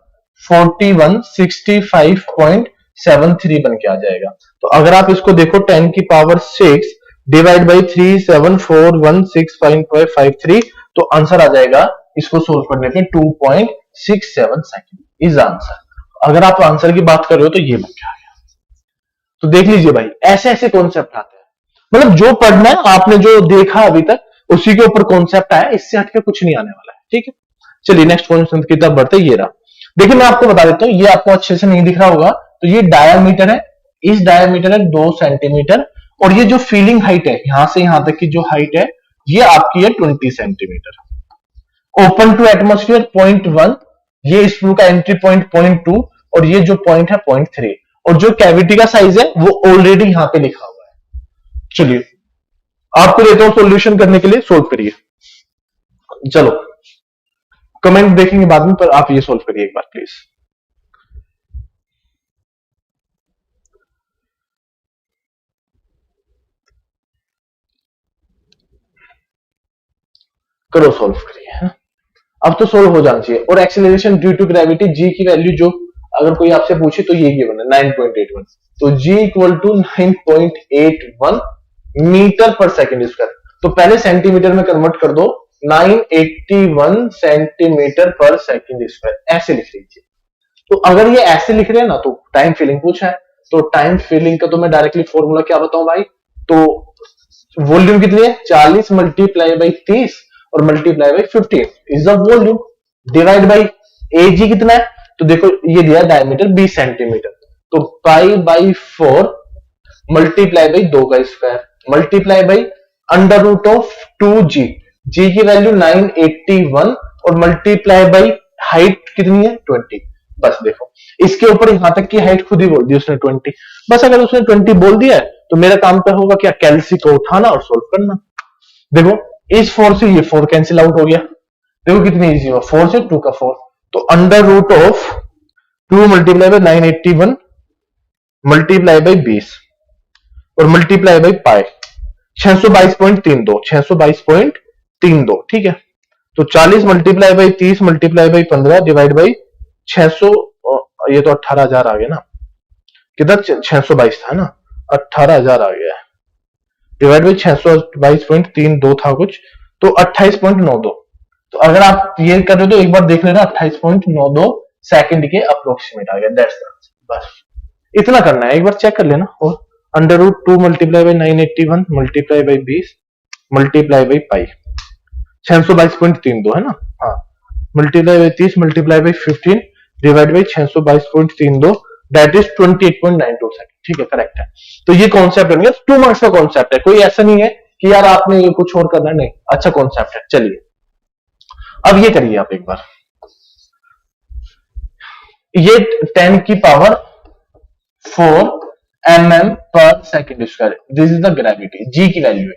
41 65.73 बन के आ जाएगा। तो अगर आप इसको देखो 10 की पावर 6 डिवाइड बाई 374165.53, तो आंसर आ जाएगा इसको सोल्व करने पे 2.67 सेकंड इज आंसर। अगर आप आंसर की बात कर रहे हो तो ये बन के आ गया। तो देख लीजिए भाई, ऐसे ऐसे कॉन्सेप्ट आते हैं, मतलब जो पढ़ना है आपने जो देखा अभी तक उसी के ऊपर कॉन्सेप्ट आया, इससे हटके कुछ नहीं आने वाला है। ठीक है, चलिए नेक्स्ट कॉन्सेप्ट की तरफ बढ़ते। ये रहा, देखिए मैं आपको बता देता हूं, ये आपको अच्छे से नहीं दिख रहा होगा, तो ये डायामीटर है, इस डायामीटर है 2 सेंटीमीटर, और ये जो फीलिंग हाइट है यहां से यहां तक की जो हाइट है ये आपकी है 20 सेंटीमीटर। ओपन टू एटमोस्फियर 0.1, ये स्क्रू का एंट्री पॉइंट 0.2, और ये जो पॉइंट है 0.3, और जो कैविटी का साइज है वो ऑलरेडी यहां पे लिखा हुआ है। चलिए आपको देता हूं सॉल्यूशन करने के लिए, सोल्व करिए। चलो कमेंट देखेंगे बाद में, पर आप ये सोल्व करिए एक बार प्लीज। करो सोल्व करिए, है? अब तो सोल्व हो जाना चाहिए। और acceleration due to gravity G की वैल्यू जो अगर कोई आपसे पूछे तो ये गिवन है 9.81, तो जी equal to 9.81 metre per second square. तो पहले सेंटीमीटर में कन्वर्ट कर दो, 981 सेंटीमीटर पर सेकेंड स्क्वायर ऐसे लिख लीजिए। तो अगर ये ऐसे लिख रहे हैं ना तो टाइम फिलिंग पूछा है, तो टाइम फिलिंग का तो मैं डायरेक्टली फॉर्मूला क्या बताऊं भाई, तो वॉल्यूम कितनी है 40 मल्टीप्लाई बाई 30 और multiply by 15 is the volume, divide by एजी कितना है, तो देखो ये दिया डायमीटर 20 सेंटीमीटर, तो पाई बाई 4 मल्टीप्लाई बाई 2 का square multiply by under root of 2g, G की वैल्यू 981 और मल्टीप्लाई बाई हाइट कितनी है 20। बस देखो इसके ऊपर यहां तक की हाइट खुद ही बोल दी उसने 20। बस अगर उसने 20 बोल दिया है तो मेरा काम तो होगा क्या, कैलसी को उठाना और सोल्व करना। देखो इस 4 से ये 4 कैंसिल आउट हो गया, देखो कितनी इजी हुआ, 4 से 2 का 4, तो under root of 2 multiply by 981 multiply by 20 और मल्टीप्लाई बाई पाई 622.32 622.32, ठीक है। तो 40 multiply by 30 multiply by 15 divide by 600, ये तो 18,000 आ गया ना, किधर 622 था ना, 18,000 आ गया डिवाइड बाई 622.32 था कुछ, तो 28.92। तो अगर आप ये कर रहे हो तो एक बार देख लेना 28.92 सेकंड के अप्रोक्सीमेट आ गया, दैट्स बस इतना करना है, एक बार चेक कर लेना। और under root 2 multiply by 981 multiply by 20 multiply by pi 622.32 है ना, हाँ, multiply by 30 multiply by 15 divide by 622.32 that is 28.92 second, ठीक है, करेक्ट है। तो ये कॉन्सेप्ट बन गया, 2 मार्क्स का कॉन्सेप्ट है, कोई ऐसा नहीं है कि यार आपने ये कुछ और करना है, नहीं, अच्छा कॉन्सेप्ट है। चलिए अब ये करिए आप एक बार, ये 10 की पावर 4 mm पर second square, this is the gravity, G की वैल्यू है,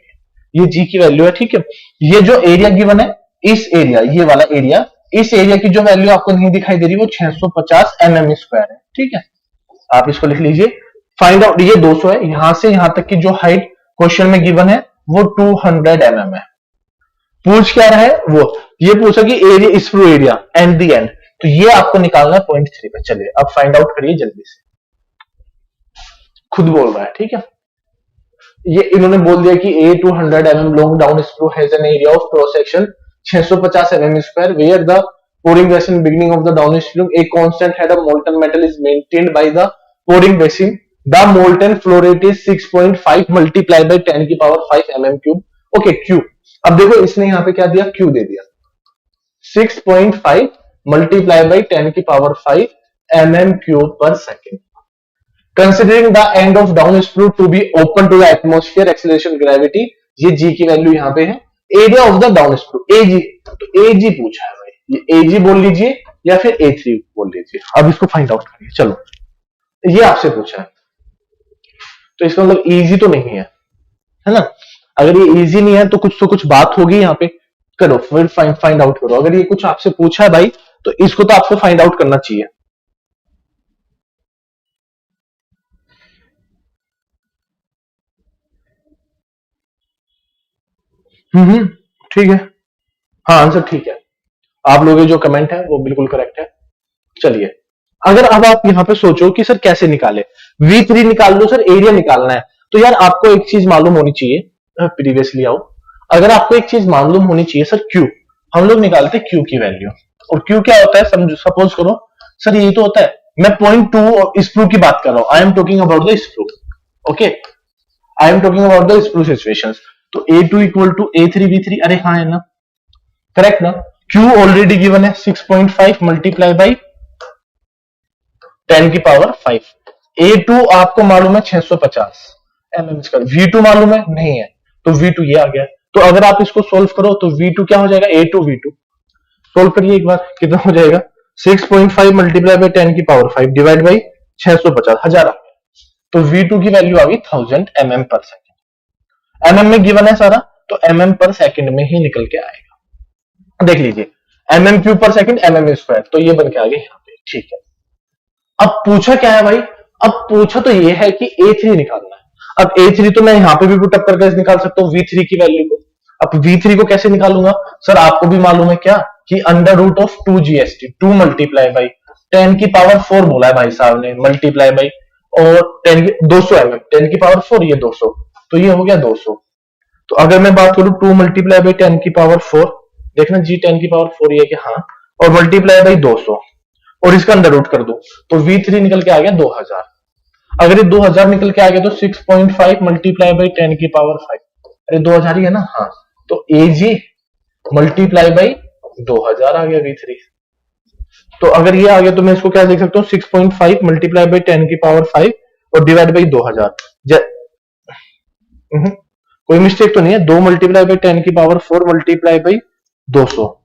ये जी की वैल्यू है, ठीक है। ये जो एरिया गिवन है, इस एरिया, ये वाला एरिया, इस एरिया की जो वैल्यू आपको नहीं दिखाई दे रही वो 650 mm स्क्वायर है, ठीक है। आप इसको लिख लीजिए, फाइंड आउट, ये 200 है, यहां से यहां तक की जो हाइट क्वेश्चन में गिवन है वो 200 mm है। पूछ क्या रहा है वो, ये पूछा कि area screw area and the end, तो ये आपको निकालना है 0.3 पे। चलिए अब फाइंड आउट करिए जल्दी से, खुद बोल रहा है, ठीक है। ये इन्होंने बोल दिया कि a 200 mm long down screw has an area of cross section 650 mm square where the pouring basin beginning of the downstream a constant head of molten metal is maintained by the pouring basin. The molten flow rate is 6.5 multiplied by 10 की power 5 mm cube. Okay Q, अब देखो इसने यहां पे क्या दिया, Q दे दिया 6.5 multiplied by 10 की power 5 mm cube per second. Considering the end of down screw to be open to the atmosphere acceleration gravity, ये g की वैल्यू यहां पे है, area of the down screw ag, तो ag पूछा है भाई, ये ag बोल लीजिए या फिर a3 बोल लीजिए। अब इसको फाइंड आउट करिए, चलो ये आपसे पूछा है, तो इसका मतलब इजी तो नहीं है ना। अगर ये इजी नहीं है तो कुछ बात होगी यहाँ पे। करो फिर फाइंड आउट करो। अगर ये कुछ आपसे पूछा है भाई तो इसको तो आपको फाइंड आउट करना चाहिए। ठीक है। हाँ आंसर ठीक है। आप लोगों के जो कमेंट है वो बिल्कुल करेक्ट है। चलिए, अगर अब आप यहाँ पे सोचो कि सर कैसे निकाले, V3 निकाल लो सर, एरिया निकालना है। तो यार आपको एक चीज मालूम होनी चाहिए, प्रीवियसली आओ। अगर आपको एक चीज मालूम होनी चाहिए सर, Q, हम लोग निकालते हैं Q की वैल्यू। और Q क्या होता है, समझो, सपोज करो सर ये तो होता है, मैं 0.2 स्प्रू की बात कर रहा हूं। I am talking about the sprue. Okay, I am talking about the sprue situation. तो A2 इक्वल टू A3V3, अरे हाँ है ना, करेक्ट ना। Q ऑलरेडी गिवन है 6.5 मल्टीप्लाई बाई 10 की पावर 5। A2 आपको मालूम है 650 mm स्क्वायर। V2 मालूम है नहीं है, तो V2 ये आ गया। तो अगर आप इसको सोल्व करो तो V2 क्या हो जाएगा, A2 V2। सोल्व करिए एक बार, कितना हो जाएगा, 6.5 मल्टीप्लाई बाई 10 की पावर 5 डिवाइड बाई 650, 1000 आ गया। तो V2 की वैल्यू आ गई 1000 mm पर सेकेंड। mm में गिवन है सारा, तो mm पर सेकेंड में ही निकल के आएगा। देख लीजिए, mm क्यूब पर सेकेंड mm स्क्वायर, तो ये बन के आ गया यहाँ पे। ठीक है, अब पूछा क्या है भाई, अब पूछा तो ये है कि A3 निकालना है। अब A3 तो मैं यहां पे भी पुट अप करके निकाल सकता हूं V3 की वैल्यू को। अब V3 को कैसे निकालूंगा सर, आपको भी मालूम है क्या कि under root of 2GST, 2 multiply by 10 की पावर 4 बोला है भाई साहब ने, मल्टीप्लाई बाई और 200 mm, 10 की पावर 4, ये 200, तो ये हो गया 200। तो अगर मैं बात करूं 2 मल्टीप्लाई बाई 10 की पावर 4, देखना जी 10 की पावर 4 ये कि हाँ, और मल्टीप्लाई बाई 200 और इसका अंडर रूट कर दो, तो V3 निकल के आ गया 2000। अगर ये 2000 निकल के आ गया तो 6.5 मल्टीप्लाई बाई 10 की पावर 5, अरे 2000 ही है ना, हाँ, तो AG मल्टीप्लाई बाई 2000 आ गया V3। तो अगर ये आ गया तो मैं इसको क्या देख सकता हूँ, 6.5 मल्टीप्लाई बाई 10 की पावर 5 और डिवाइड बाई 2000। कोई मिस्टेक तो नहीं है, 2 मल्टीप्लाई बाई 10 की पावर 4 मल्टीप्लाई बाई 200,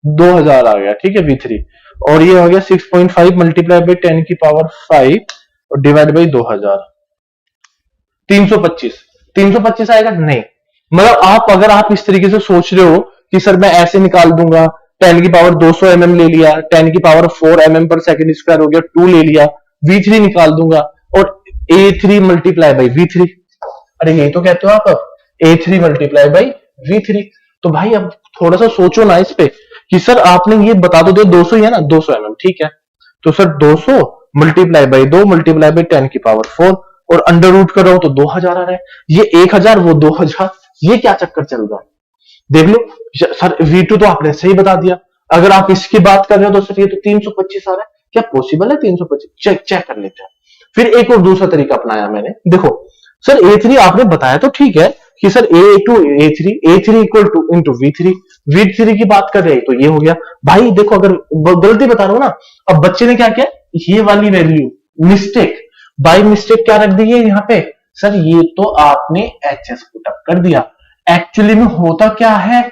2000 आ गया। ठीक है V3, और ये हो गया 6.5 मल्टीप्लाई बाई 10 की पावर 5 और डिवाइड बाई 2000, 325। 325 आएगा नहीं, मतलब आप अगर आप इस तरीके से सोच रहे हो कि सर मैं ऐसे निकाल दूंगा, 10 की पावर 200 mm ले लिया, 10 की पावर 4 mm पर सेकंड स्क्वायर हो गया, 2 ले लिया, V3 निकाल दूंगा और A3 मल्टीप्लाई बाई V3, अरे यही तो कहते हो आप, A3 मल्टीप्लाई बाई V3। तो भाई अब थोड़ा सा सोचो ना इस पे कि सर आपने ये बता दो 200 ही है ना, 200 mm, ठीक है, तो sir 200 multiply by 2 multiply by 10 की पावर 4 और अंडर रूट कर रहा हूं तो 2000 आ रहा है, ये 1000 वो 2000, ये क्या चक्कर चल रहा है, देख लो। सर V2 तो आपने सही बता दिया, अगर आप इसकी बात कर रहे हो तो सर ये तो 325 आ रहा है, क्या पॉसिबल है 325, चेक कर लेते हैं। फिर एक और दूसरा तरीका अपनाया मैंने, देखो सर A3 आपने बताया तो ठीक है कि sir A2 A3 equal two into V3 की बात कर रहे हैं, तो ये हो गया भाई। देखो अगर गलती बता रहा हूं ना, अब बच्चे ने क्या किया, ये वाली वैल्यू मिस्टेक बाय मिस्टेक क्या रख दी है यहाँ पे, सर ये तो आपने HS पुट अप कर दिया। एक्चुअली में होता क्या है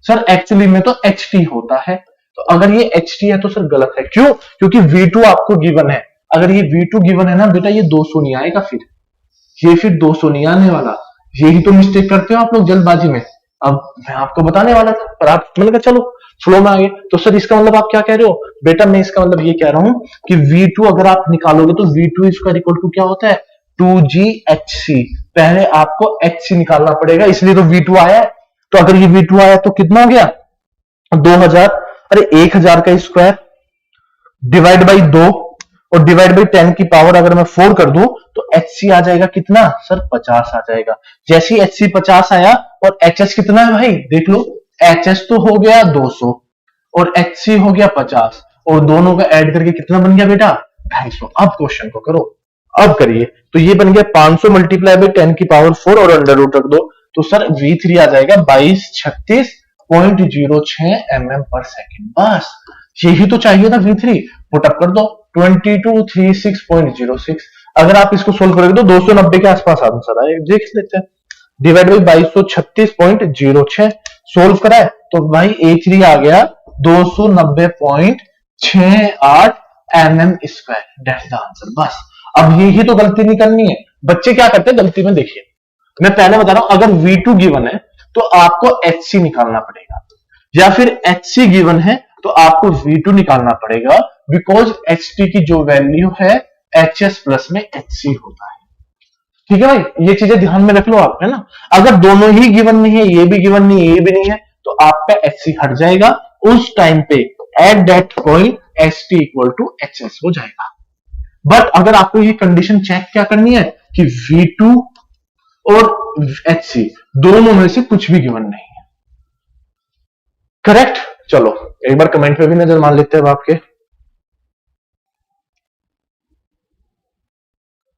सर, एक्चुअली में तो HT होता है। तो अगर ये HT है तो सर गलत है, क्यों, क्योंकि V2 आपको गिवन है। अगर ये V2 गिवन है ना बेटा, ये 200 नहीं आएगा, फिर 200 नहीं आने वाला। यही तो मिस्टेक करते हो आप लोग जल्दबाजी में। अब मैं आपको बताने वाला था पर आप, मैंने कहा चलो फ्लो में आ गए। तो सर इसका मतलब आप क्या कह रहे हो बेटा, मैं इसका मतलब ये कह रहा हूं कि V2 अगर आप निकालोगे तो V2 स्क्वायर इक्वल टू क्या होता है, 2GHC। पहले आपको HC निकालना पड़ेगा, इसलिए तो V2 आया है। तो अगर ये V2 आया तो कितना हो गया, 2000, अरे 1000 का स्क्वायर डिवाइड बाई 2 और डिवाइड बाई 10 की पावर अगर मैं 4 कर दूं तो HC आ जाएगा कितना सर, 50 आ जाएगा। जैसे ही HC 50 आया और HS कितना है भाई, देख लो, HS तो हो गया 200 और HC हो गया 50 और दोनों का ऐड करके कितना बन गया बेटा, 250। अब क्वेश्चन को करो, अब करिए, तो ये बन गया 500 मल्टीप्लाई बाई 10 की पावर 4 और अंडर रूट रख दो, तो सर V3 आ जाएगा 2236.06 mm पर सेकेंड। बस यही तो चाहिए था V3, पुटअप कर दो 2236.06। अगर आप इसको सोल्व करोगे तो 290 के आसपास आंसर आए, देख लेते हैं। डिवाइड बाई 2236.06 सोल्व करा है तो भाई A3 आ गया 290.68 mm square, that's the answer. बस अब यही तो गलती नहीं करनी है, बच्चे क्या करते हैं गलती में, देखिए मैं पहले बता रहा हूं, अगर V2 गिवन है तो आपको HC निकालना पड़ेगा, या फिर HC गिवन है तो आपको V2 निकालना पड़ेगा, बिकॉज HT की जो वैल्यू है HS प्लस में HC होता है। ठीक है भाई, ये चीजें ध्यान में रख लो आप, है ना। अगर दोनों ही गिवन नहीं है, ये भी गिवन नहीं है, ये भी नहीं है, तो आपका HC हट जाएगा। उस टाइम पे at that point HT equal to HS हो जाएगा। बट अगर आपको ये कंडीशन चेक क्या करनी है कि V2 और HC दोनों में से कुछ भी गिवन नहीं है, करेक्ट। चलो एक बार कमेंट पे भी नजर मान लेते हैं अब आपके,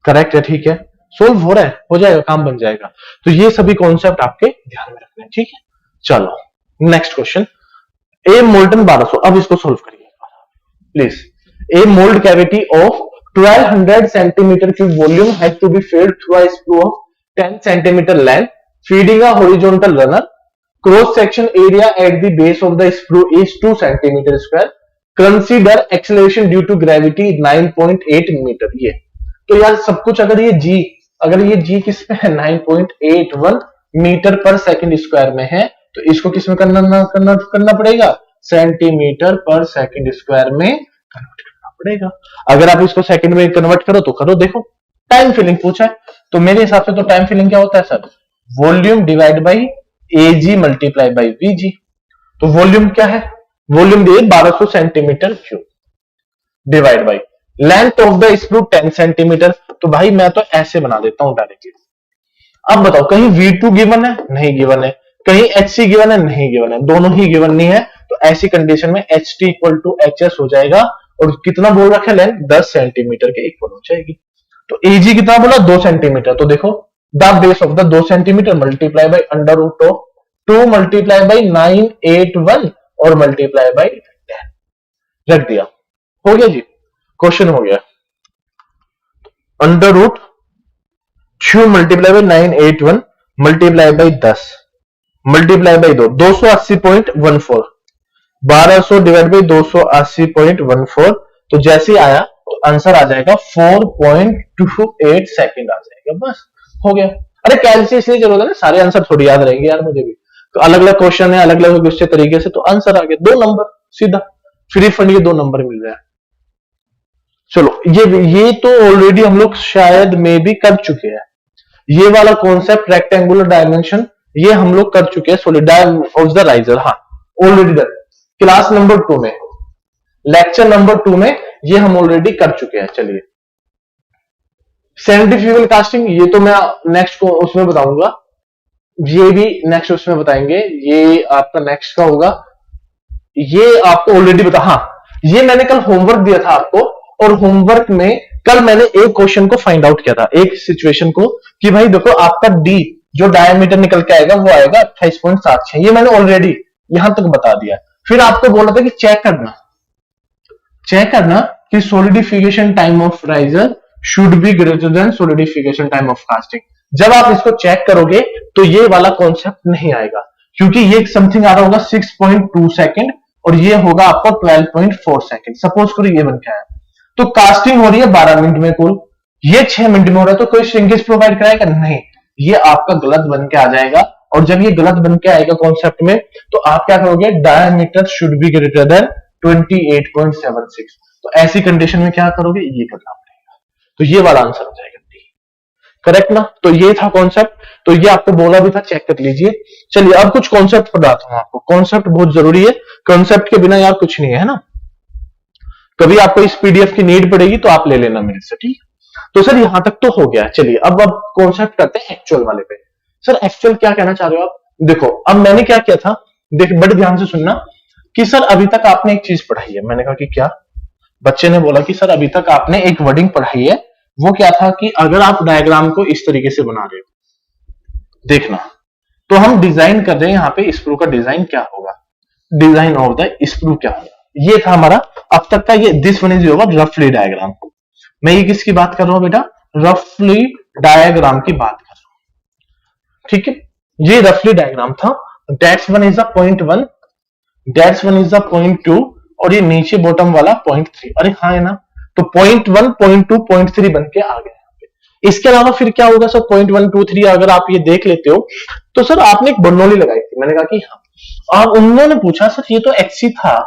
करेक्ट है, ठीक है, सोल्व हो रहा है, हो जाएगा, काम बन जाएगा। तो ये सभी कॉन्सेप्ट आपके ध्यान में रखने हैं, ठीक है। चलो नेक्स्ट क्वेश्चन, ए मोल्टन 1200, अब इसको सोल्व करिए please. A mould cavity of 1200 centimetre cube volume had to be filled through a screw of 10 centimeter length feeding a horizontal runner. Cross section area at the base of the screw is 2 centimeter square. Consider acceleration due to gravity 9.8 metre. ये तो यार सब कुछ अगर ये g किस में है 9.81 मीटर पर सेकंड स्क्वायर में है, तो इसको किस में करना पड़ेगा, सेंटीमीटर पर सेकंड स्क्वायर में कन्वर्ट करना पड़ेगा। अगर आप इसको सेकंड में कन्वर्ट करो तो करो, देखो टाइम फिलिंग पूछा है, तो मेरे हिसाब से तो टाइम फिलिंग क्या होता है sir, volume divide by AG multiply by VG. तो वॉल्यूम क्या है, वॉल्यूम दिए 1200 centimetre cube divide by length of the screw 10 centimetre. तो भाई मैं तो ऐसे बना देता हूं डायरेक्टली। अब बताओ कहीं V2 गिवन है, नहीं गिवन है, कहीं HC गिवन है, नहीं गिवन है, दोनों ही गिवन नहीं है, तो ऐसी कंडीशन में HT इक्वल टू HS हो जाएगा, और कितना बोल रखा है लेंथ 10 सेंटीमीटर के इक्वल हो जाएगी। तो AG कितना बोला 2 सेंटीमीटर, तो देखो the base of the 2 centimetre multiply by under root of 2 multiply by 981 और मल्टीप्लाई बाई 10 रख दिया, हो गया जी, क्वेश्चन हो गया। Under root 2 multiply by 981 multiply by 10 multiply by 2 280.14, 1200 divide by 280.14, तो जैसे आया तो आंसर आ जाएगा 4.28 सेकंड आ जाएगा, बस हो गया। अरे कैलसी इसलिए जरूरत है ना, सारे आंसर थोड़ी याद रहेंगे यार मुझे भी, तो अलग अलग क्वेश्चन है, अलग अलग दूसरे तरीके से, तो आंसर आ गया 2 नंबर सीधा, फ्री फंड के 2 नंबर मिल रहा है। चलो ये तो ऑलरेडी हम लोग शायद में भी कर चुके हैं, ये वाला कॉन्सेप्ट रेक्टेंगुलर डायमेंशन ये हम लोग कर चुके हैं, सॉलिड ऑफ द राइजर, हाँ ऑलरेडी डन, क्लास नंबर 2 में, लेक्चर नंबर 2 में ये हम ऑलरेडी कर चुके हैं। चलिए सेंट्रीफ्यूगल कास्टिंग, ये तो मैं नेक्स्ट को उसमें बताऊंगा, ये भी नेक्स्ट उसमें बताएंगे, ये आपका नेक्स्ट का होगा, ये आपको ऑलरेडी बता, हाँ ये मैंने कल होमवर्क दिया था आपको, और होमवर्क में कल मैंने एक क्वेश्चन को फाइंड आउट किया था, एक सिचुएशन को, कि भाई देखो आपका डी जो डायमीटर निकल के आएगा वो आएगा 28.76, ये मैंने ऑलरेडी यहां तक बता दिया। फिर आपको बोला था कि चेक करना कि solidification time of riser should be greater then solidification time of casting. जब आप इसको चेक करोगे तो ये वाला कॉन्सेप्ट नहीं आएगा, क्योंकि ये समथिंग आ रहा होगा 6.2 सेकंड और ये होगा आपको 12.4 सेकंड। सपोज करो ये बन के आया, तो कास्टिंग हो रही है 12 मिनट में कुल, ये 6 मिनट में हो रहा है, तो कोई श्रिंकेज प्रोवाइड कराएगा नहीं, ये आपका गलत बन के आ जाएगा। और जब ये गलत बन के आएगा कॉन्सेप्ट में, तो आप क्या करोगे, diameter should be greater then 28.76, तो ऐसी कंडीशन में क्या करोगे, ये करना पड़ेगा, तो ये वाला आंसर हो जाएगा डी, करेक्ट ना। तो ये था कॉन्सेप्ट, तो ये आपको बोला भी था, चेक कर लीजिए। चलिए अब कुछ कॉन्सेप्ट बताता हूं आपको, कॉन्सेप्ट बहुत जरूरी है, कॉन्सेप्ट के बिना यार कुछ नहीं है ना। कभी आपको इस पीडीएफ की नीड पड़ेगी तो आप ले लेना मेरे से, ठीक। तो सर यहां तक तो हो गया, चलिए अब कॉन्सेप्ट करते हैं एक्चुअल वाले पे। सर एक्चुअल क्या कहना चाह रहे हो आप, देखो अब मैंने क्या किया था, देख बड़े ध्यान से सुनना, कि सर अभी तक आपने एक चीज पढ़ाई है। मैंने कहा कि क्या, बच्चे ने बोला कि सर अभी तक आपने एक वर्डिंग पढ़ाई है, वो क्या था कि अगर आप डायग्राम को इस तरीके से बना रहे हो, देखना, तो हम डिजाइन कर रहे हैं यहाँ पे स्क्रू का डिजाइन क्या होगा, डिजाइन ऑफ द स्क्रू क्या होगा, ये था हमारा अब तक का। ये दिस वन इज योर रफली डायग्राम। मैं ये किसकी बात कर रहा हूं बेटा, रफली डायग्राम की बात कर रहा हूं, ठीक है। ये रफली डायग्राम था, that's one is the point 1, that's one is the point 2, और ये नीचे बॉटम वाला पॉइंट 3। अरे हाँ है ना, तो पॉइंट 1, पॉइंट 2, पॉइंट 3 बन के आ गया। इसके अलावा फिर क्या होगा सर, 0.123 अगर आप ये देख लेते हो तो सर आपने एक बर्नौली लगाई थी, मैंने कहा कि हाँ, और उन्होंने पूछा सर ये तो एक्सी था,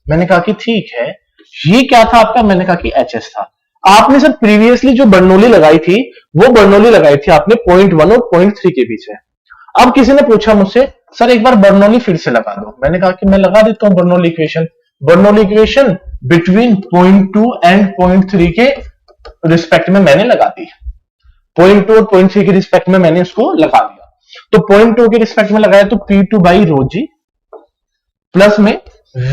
मैंने कहा कि ठीक है, ये क्या था आपका, मैंने कहा कि एचएस था। आपने सर प्रीवियसली जो बर्नौली लगाई थी वो बर्नौली लगाई थी आपने 0.1 और 0.3 के बीच में। अब किसी ने पूछा मुझसे सर एक बार बर्नौली फिर से लगा दो, मैंने कहा कि मैं लगा देता हूं Bernoulli equation. Bernoulli equation between 0.2 and 0.3 के रिस्पेक्ट में मैंने लगा दी, 0.2 और 0.3 के रिस्पेक्ट में मैंने इसको लगा दिया। तो 0.2 के रिस्पेक्ट में लगाया तो P2 by rho G plus में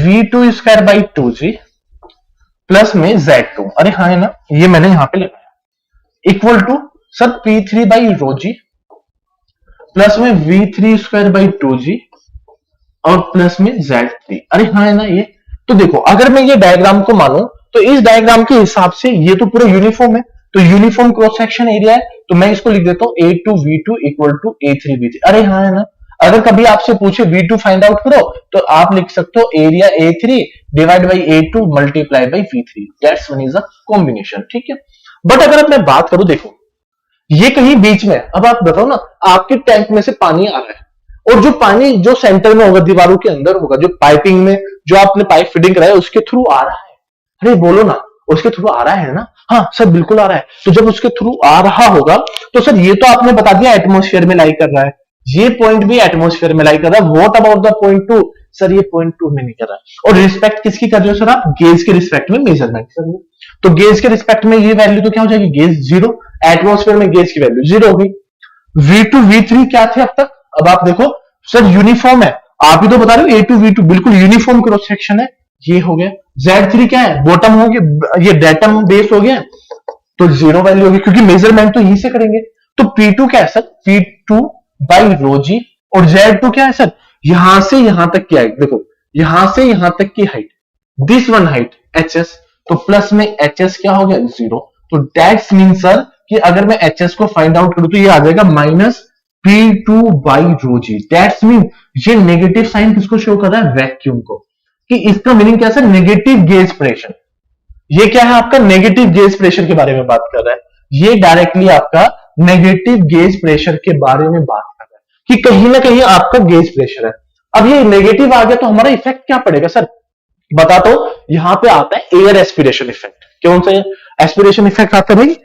V2 square by 2G plus में Z2, अरे हाँ है ना, ये मैंने यहां पे लगाया, equal to sir P3 by rho G plus में V3 स्क्वायर बाई 2G और प्लस में Z3, अरे हाँ है ना ये। तो देखो अगर मैं ये डायग्राम को मानूं तो इस डायग्राम के हिसाब से ये तो पूरा यूनिफॉर्म है, तो यूनिफॉर्म क्रॉस सेक्शन एरिया है, तो मैं इसको लिख देता हूं A2V2 इक्वल टू A3V3, अरे हाँ है ना। अगर कभी आपसे पूछे V2 फाइंड आउट करो तो आप लिख सकते हो area A3 divide by A2 multiply by V3, that's one is a combination, ठीक है। बट अगर अब मैं बात करूं, देखो ये कहीं बीच में, अब आप बताओ ना, आपके टैंक में से पानी आ रहा है और जो पानी जो सेंटर में होगा, दीवारों के अंदर होगा, जो पाइपिंग में जो आपने पाइप फिटिंग कराया उसके थ्रू आ रहा है, अरे बोलो ना, उसके थ्रू आ रहा है ना, हाँ सर बिल्कुल आ रहा है। तो जब उसके थ्रू आ रहा होगा तो सर ये तो आपने बता दिया एटमॉस्फेयर में लाई कर रहा है, ये पॉइंट भी एटमॉस्फेयर में लाई कर रहा है। What about the point 2, sir ये पॉइंट 2 में नहीं कर रहा है। और रिस्पेक्ट किसकी कर रहे हो सर आप, गेज के रिस्पेक्ट में मेजरमेंट कर रहे हो, तो गेज के रिस्पेक्ट में ये वैल्यू तो क्या हो जाएगी, गेज जीरो, एटमॉस्फेयर में गेज की वैल्यू जीरो होगी। V2 V3 क्या थे अब तक, अब आप देखो सर यूनिफॉर्म है, आप ही तो बता रहे हो A2 V2 बिल्कुल यूनिफॉर्म क्रॉस सेक्शन है, ये हो गया। Z3 क्या है, बॉटम हो गया, ये डेटम बेस हो गया, तो जीरो वैल्यू होगी क्योंकि मेजरमेंट तो यहीं से करेंगे। तो P2 क्या है सर, P2 बाई रो जी, और Z2 क्या है सर, यहां से यहां तक की हाइट, देखो यहां से यहां तक की height, this one height HS, तो प्लस में HS क्या हो गया, जीरो। तो दैट्स मीन सर कि अगर मैं HS को फाइंड आउट करूं तो ये आ जाएगा minus P2 by rho G, that's mean ये नेगेटिव साइन किसको शो कर रहा है, वैक्यूम को, कि इसका मीनिंग क्या है, नेगेटिव गेज प्रेशर। ये क्या है आपका, नेगेटिव गेज प्रेशर के बारे में बात कर रहा है, ये डायरेक्टली आपका नेगेटिव गेज प्रेशर के बारे में बात कर रहा है कि कहीं ना कहीं आपका गेज प्रेशर है। अब ये नेगेटिव आ गया तो हमारा इफेक्ट क्या पड़ेगा सर, बताता हूं, यहां पे आता है एयर एस्पिरेशन इफेक्ट। कौन सा एस्पिरेशन इफेक्ट आता है भाई,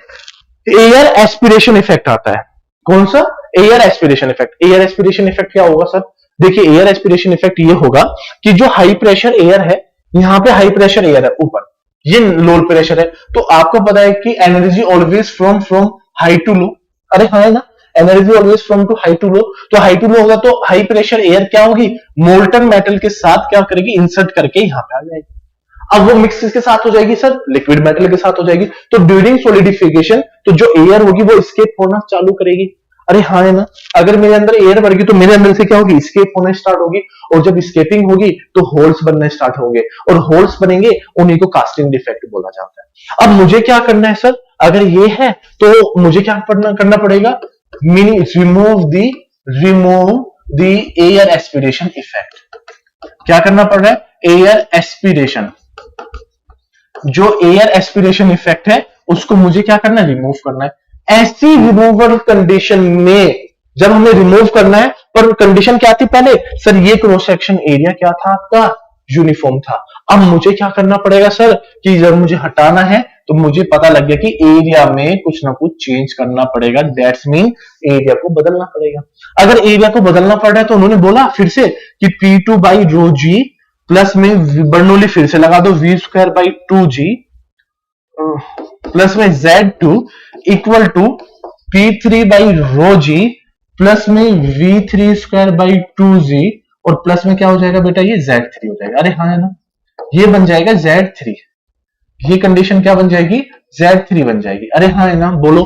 एयर एस्पिरेशन इफेक्ट आता है। कौन सा, air aspiration effect. Air aspiration effect क्या होगा सर, देखिए एयर एस्पिरेशन इफेक्ट ये होगा कि जो हाई प्रेशर एयर है, यहां पे हाई प्रेशर एयर है ऊपर, ये लो प्रेशर है, तो आपको पता है कि energy always from high to low, अरे हाँ है ना, energy always from to high to low, तो हाई टू लो होगा तो हाई प्रेशर एयर क्या होगी, मोल्टन मेटल के साथ क्या करेगी, इंसर्ट करके यहां पे आ जाएगी। अब वो मिक्स किसके साथ हो जाएगी सर, लिक्विड मेटल के साथ हो जाएगी, तो ड्यूरिंग सॉलिडिफिकेशन तो जो एयर होगी वो स्केप होना चालू करेगी, अरे हाँ है ना। अगर मेरे अंदर एयर बढ़ेगी तो मेरे अंदर से क्या होगी, स्केप होना स्टार्ट होगी, और जब स्केपिंग होगी तो होल्स बनना स्टार्ट होंगे, और होल्स बनेंगे उन्हीं को कास्टिंग डिफेक्ट बोला जाता है। अब मुझे क्या करना है सर, अगर ये है तो मुझे क्या करना पड़ेगा, meaning remove the air aspiration effect. क्या करना पड़ रहा है, एयर एस्पिरेशन, जो एयर एस्पिरेशन इफेक्ट है उसको मुझे क्या करना है, रिमूव करना है। ऐसी रिमूवल कंडीशन में जब हमें रिमूव करना है, पर कंडीशन क्या थी पहले सर, ये क्रॉस सेक्शन एरिया क्या था आपका, यूनिफॉर्म था। अब मुझे क्या करना पड़ेगा सर, कि जब मुझे हटाना है तो मुझे पता लग गया कि एरिया में कुछ ना कुछ चेंज करना पड़ेगा, दैट्स मीन एरिया को बदलना पड़ेगा। अगर एरिया को बदलना पड़ रहा है तो उन्होंने बोला फिर से कि P2 by rho G plus में बर्नौली फिर से लगा दो, V square by 2G plus में Z2 equal to P3 by rho G plus में V3 स्क्वायर बाई 2G, और प्लस में क्या हो जाएगा बेटा, ये Z3 हो जाएगा, अरे हाँ है ना, ये बन जाएगा Z3, ये कंडीशन क्या बन जाएगी, Z3 बन जाएगी, अरे हाँ है ना, बोलो।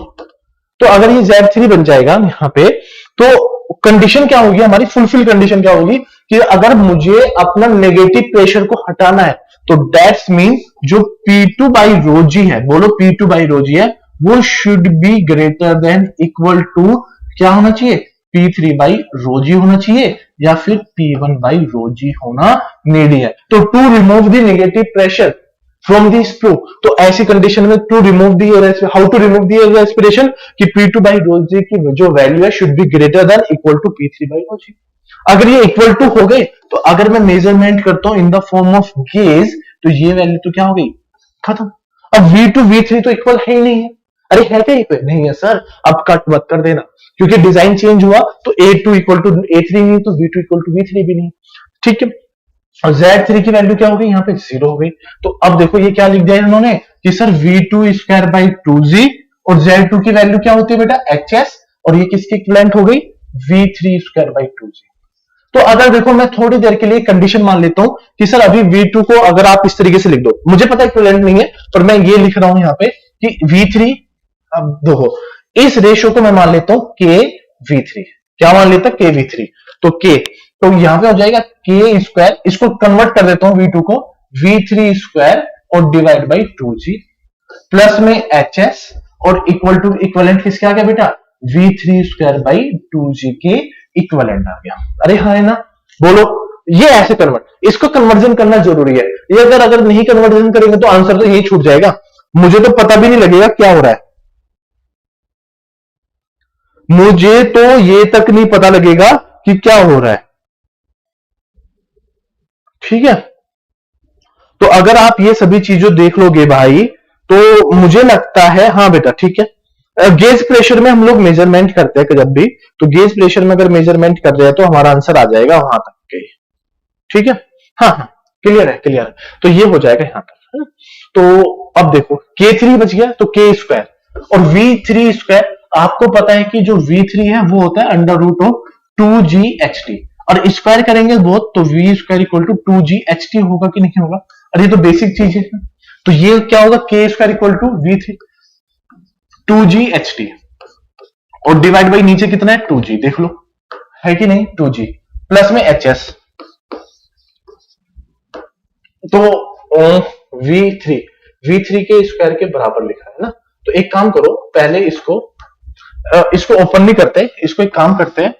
तो अगर ये Z3 बन जाएगा यहां पे, तो कंडीशन क्या होगी हमारी, फुलफिल कंडीशन क्या होगी कि अगर मुझे अपना नेगेटिव प्रेशर को हटाना है तो दैट्स मीन जो P2 बाई रो जी है, बोलो P2 बाई रो जी है, वो should be greater than equal to क्या होना चाहिए, P3 बाई रो जी होना चाहिए, या फिर P1 बाई रो जी होना नीडी है। तो to remove the negative pressure, from the sprue. तो ऐसी कंडीशन में to remove the air, how to remove the air aspiration कि P2 बाई डो जी की जो वैल्यू है should be greater than equal to P3 by डो जी। अगर ये इक्वल टू हो गए तो अगर मैं मेजरमेंट करता हूं इन द फॉर्म ऑफ गेज तो ये वैल्यू तो क्या हो गई, खत्म। अब V2 V3 तो इक्वल है ही नहीं है। अरे है क्या ये नहीं है सर, अब कट मत कर देना क्योंकि डिजाइन चेंज हुआ तो A2 इक्वल टू A3 नहीं तो V2 इक्वल टू V3 भी नहीं। ठीक है, और Z3 की वैल्यू क्या हो गई, यहाँ पे 0 हो गई। तो अब देखो ये क्या लिख दिया इन्होंने कि sir V2 square by 2G और Z2 की वैल्यू क्या होती है बेटा HS, और ये किसकी इक्विवेलेंट हो गई V3 स्क्वायर बाई 2G। तो अगर देखो मैं थोड़ी देर के लिए कंडीशन मान लेता हूं कि सर अभी V2 को अगर आप इस तरीके से लिख दो, मुझे पता है इक्विवेलेंट नहीं है पर मैं ये लिख रहा हूं यहाँ पे कि V3, अब देखो इस रेशियो को मैं मान लेता हूं K V3, क्या मान लेता K V3, तो K, तो यहां पे हो जाएगा K स्क्वायर, इसको कन्वर्ट कर देता हूं V2 को V3 स्क्वायर और डिवाइड बाई 2G प्लस में HS और इक्वल टू इक्विवेलेंट किसके आ गया बेटा V3 स्क्वायर बाई 2G के इक्विवेलेंट आ गया। अरे हाँ है ना, बोलो ये ऐसे कन्वर्ट, इसको कन्वर्जन करना जरूरी है। ये अगर नहीं कन्वर्जन करेंगे तो आंसर तो यही छूट जाएगा, मुझे तो पता भी नहीं लगेगा क्या हो रहा है, मुझे तो ये तक नहीं पता लगेगा कि क्या हो रहा है। ठीक है, तो अगर आप ये सभी चीजें देख लोगे भाई तो मुझे लगता है, हाँ बेटा ठीक है। गेज प्रेशर में हम लोग मेजरमेंट करते हैं जब भी, तो गेज प्रेशर में अगर मेजरमेंट कर रहे हैं तो हमारा आंसर आ जाएगा वहां तक के। ठीक है, हाँ हाँ क्लियर है क्लियर है, तो ये हो जाएगा यहां तक। तो अब देखो K3 बच गया तो K स्क्वायर और V3 स्क्वायर, आपको पता है कि जो V3 है वो होता है अंडर रूट ऑफ 2GHT, और स्क्वायर करेंगे बहुत तो V square equal to 2GHT होगा कि नहीं होगा। अरे ये तो बेसिक चीज है, तो ये क्या होगा K square equal to V3 2GHT और डिवाइड बाई नीचे कितना है 2G, देख लो है कि नहीं 2G प्लस में HS, तो V3 के स्क्वायर के बराबर लिखा है ना। तो एक काम करो पहले इसको ओपन नहीं करते, इसको एक काम करते हैं,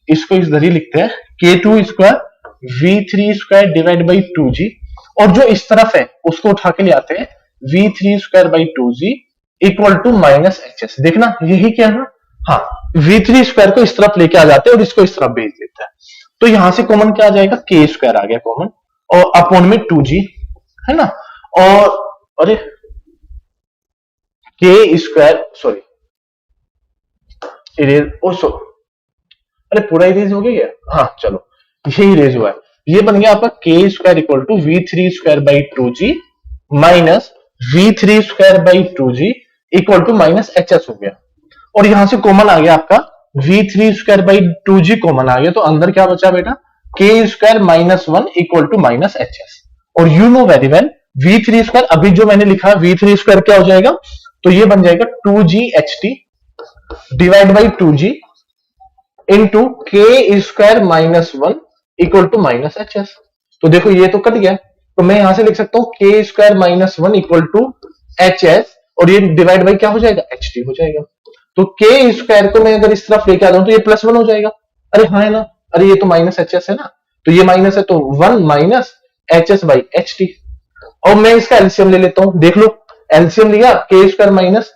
इसको इधर ही लिखते हैं K2 square V3 square divide by 2G, और जो इस तरफ है उसको उठा के ले आते हैं V3 square by 2G equal to minus HS। देखना यही क्या है, हाँ V3 स्क्वायर को इस तरफ लेके आ जाते हैं और इसको इस तरफ भेज देते हैं, तो यहां से कॉमन क्या आ जाएगा K स्क्वायर आ गया कॉमन और अपॉन में 2G है ना, और अरे K स्क्वायर सॉरी इरेज, अरे पूरा इरेज हो गया, हाँ चलो ये इरेज हुआ है, ये बन गया आपका K square equal to V3 square by 2G minus V3 square by 2G equal to minus HS हो गया, और यहां से कॉमन आ गया आपका V3 square by 2G common आ गया, तो अंदर क्या बचा बेटा K square minus 1 equal to minus HS, और you know very well V3 square अभी जो मैंने लिखा V3 स्क्वायर क्या हो जाएगा, तो ये बन जाएगा 2GHT divide by 2G into K square minus 1 equal to minus HS। तो देखो ये तो कट गया, तो मैं यहां से लिख सकता हूं K square minus 1 equal to HS, और ये डिवाइड बाई क्या हो जाएगा HT हो जाएगा, तो K स्क्वायर को मैं अगर इस तरफ लेके आता हूं तो ये प्लस 1 हो जाएगा। अरे हाँ है ना, अरे ये तो माइनस HS है ना, तो ये माइनस है तो 1 माइनस HS बाई HT, और मैं इसका एलसीएम ले लेता हूं, देख लो एलसीएम लिया K square minus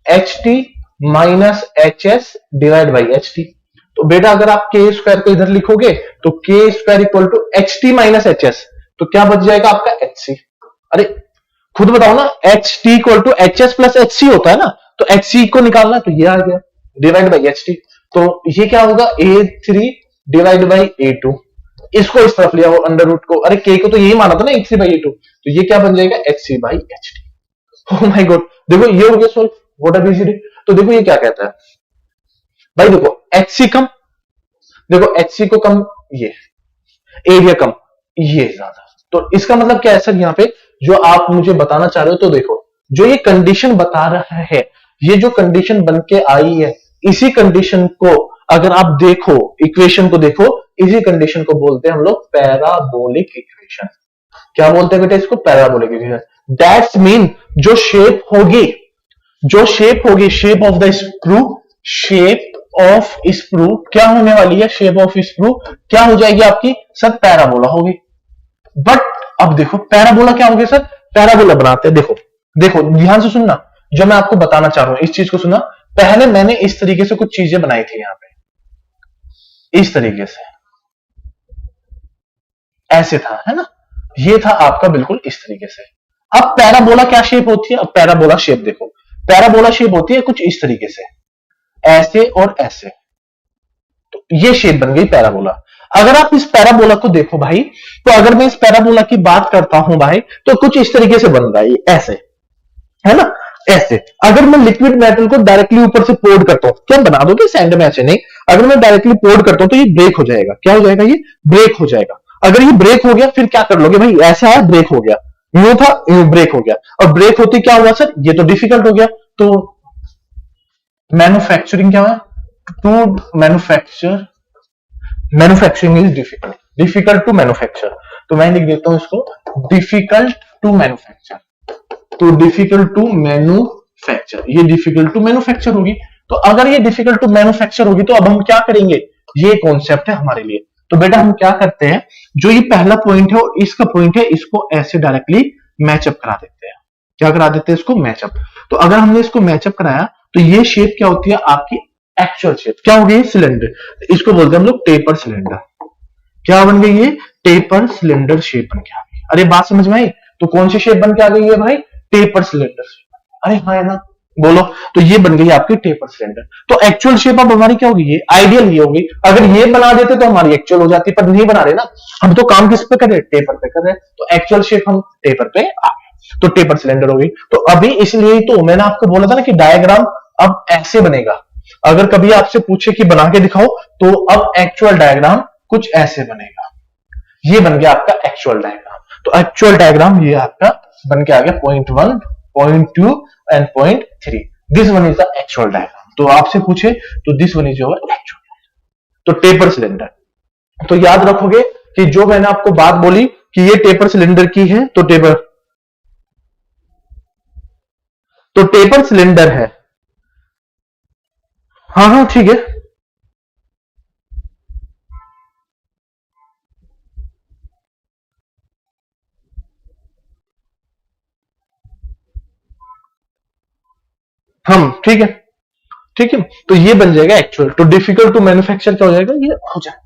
HT minus HS divide by HT, तो बेटा अगर आप K स्क्वायर को इधर लिखोगे तो K square equal to HT minus HS, तो क्या बच जाएगा आपका HC। अरे खुद बताओ ना, HT equal to HS plus HC होता है ना, तो HC को निकालना तो ये आ गया डिवाइड बाई HT, तो ये क्या होगा A3 डिवाइड बाई A2, इसको इस तरफ लिया वो अंडर रूट को, अरे K को तो यही माना था ना A3 बाई A2, तो ये क्या बन जाएगा HC by HT। Oh my God, देखो ये हो गया सॉल्व, व्हाट आर बीसीडी। तो देखो ये क्या कहता है भाई, देखो HC कम, देखो HC को कम, ये एरिया कम, ये ज्यादा, तो इसका मतलब क्या है सर यहाँ पे जो आप मुझे बताना चाह रहे हो, तो देखो जो ये कंडीशन बता रहा है, ये जो कंडीशन बन के आई है, इसी कंडीशन को अगर आप देखो इक्वेशन को देखो, इसी कंडीशन को बोलते हैं हम लोग पैराबोलिक इक्वेशन। क्या बोलते हैं बेटा इसको, पैराबोलिक इक्वेशन। दैट्स मीन जो शेप होगी shape of the screw, shape of screw क्या होने वाली है, शेप ऑफ स्क्रू क्या हो जाएगी आपकी सर, पैराबोला होगी। बट अब देखो पैराबोला क्या होगी सर, पैराबोला बनाते हैं। देखो देखो ध्यान से सुनना, जो मैं आपको बताना चाह रहा हूं इस चीज को सुना। पहले मैंने इस तरीके से कुछ चीजें बनाई थी यहां पे, इस तरीके से ऐसे था, है ना, ये था आपका बिल्कुल इस तरीके से। अब पैराबोला क्या शेप होती है, अब पैराबोला शेप देखो, पैराबोला शेप होती है कुछ इस तरीके से, ऐसे और ऐसे, तो ये शेप बन गई पैराबोला। अगर आप इस पैराबोला को देखो भाई, तो अगर मैं इस पैराबोला की बात करता हूं भाई, तो कुछ इस तरीके से बन रहा है ये, ऐसे, है ना, ऐसे। अगर मैं लिक्विड मेटल को डायरेक्टली ऊपर से पोर्ड करता हूं, क्या बना दोगे सैंड में, ऐसे नहीं, अगर मैं डायरेक्टली पोर्ड करता हूं तो ये ब्रेक हो जाएगा, क्या हो जाएगा, ये ब्रेक हो जाएगा। अगर ये ब्रेक हो गया फिर क्या कर लोगे भाई, ऐसा है ब्रेक हो गया, यूं था यूं ब्रेक हो गया, और ब्रेक होते क्या हुआ सर, ये तो डिफिकल्ट हो गया। तो मैन्युफैक्चरिंग क्या है, to manufacture, manufacturing is difficult, difficult to manufacture. तो मैं लिख देता हूं इसको डिफिकल्ट टू मैन्युफैक्चर, तो डिफिकल्ट टू मैन्युफैक्चर, ये डिफिकल्ट टू मैन्युफैक्चर होगी। तो अगर ये डिफिकल्ट टू मैन्युफैक्चर होगी तो अब हम क्या करेंगे, ये कॉन्सेप्ट है हमारे लिए। तो बेटा हम क्या करते हैं, जो ये पहला पॉइंट है और इसका पॉइंट है, इसको ऐसे डायरेक्टली मैचअप करा देते हैं। क्या करा देते हैं इसको, मैचअप। तो अगर हमने इसको मैचअप कराया तो ये शेप क्या होती है आपकी एक्चुअल शेप, क्या हो गई, सिलेंडर, इसको बोलते हैं हम लोग टेपर सिलेंडर। क्या बन गई ये, टेपर सिलेंडर शेप बन के आ गई। अरे बात समझ में आई, तो कौन सी शेप बन के आ गई है भाई, टेपर सिलेंडर। अरे हाँ है ना, बोलो, तो ये बन गई आपकी टेपर सिलेंडर। तो एक्चुअल शेप अब हमारी क्या होगी, ये आइडियल ये होगी। अगर ये बना देते तो हमारी एक्चुअल हो जाती, पर नहीं बना रहे ना, हम तो काम किस पे कर रहे हैं, टेपर पे कर रहे हैं, तो एक्चुअल शेप हम टेपर पे आ गए, तो टेपर सिलेंडर होगी। तो अभी इसलिए तो मैंने आपको बोला था ना कि डायग्राम अब ऐसे बनेगा। अगर कभी आपसे पूछे कि बना के दिखाओ, तो अब एक्चुअल डायग्राम कुछ ऐसे बनेगा। ये बन गया आपका एक्चुअल डायग्राम। तो एक्चुअल डायग्राम ये आपका बन के आ गया, point 1, point 2 and point 3, this one is the actual diagram. तो आपसे पूछे तो this one is your actual, तो टेपर सिलेंडर। तो याद रखोगे कि जो मैंने आपको बात बोली कि ये टेपर सिलेंडर की है, तो टेपर सिलेंडर है। हाँ हाँ ठीक है, हम ठीक है, ठीक है। तो ये बन जाएगा एक्चुअल। तो डिफिकल्ट टू मैन्युफैक्चर क्या हो जाएगा, ये हो जाएगा,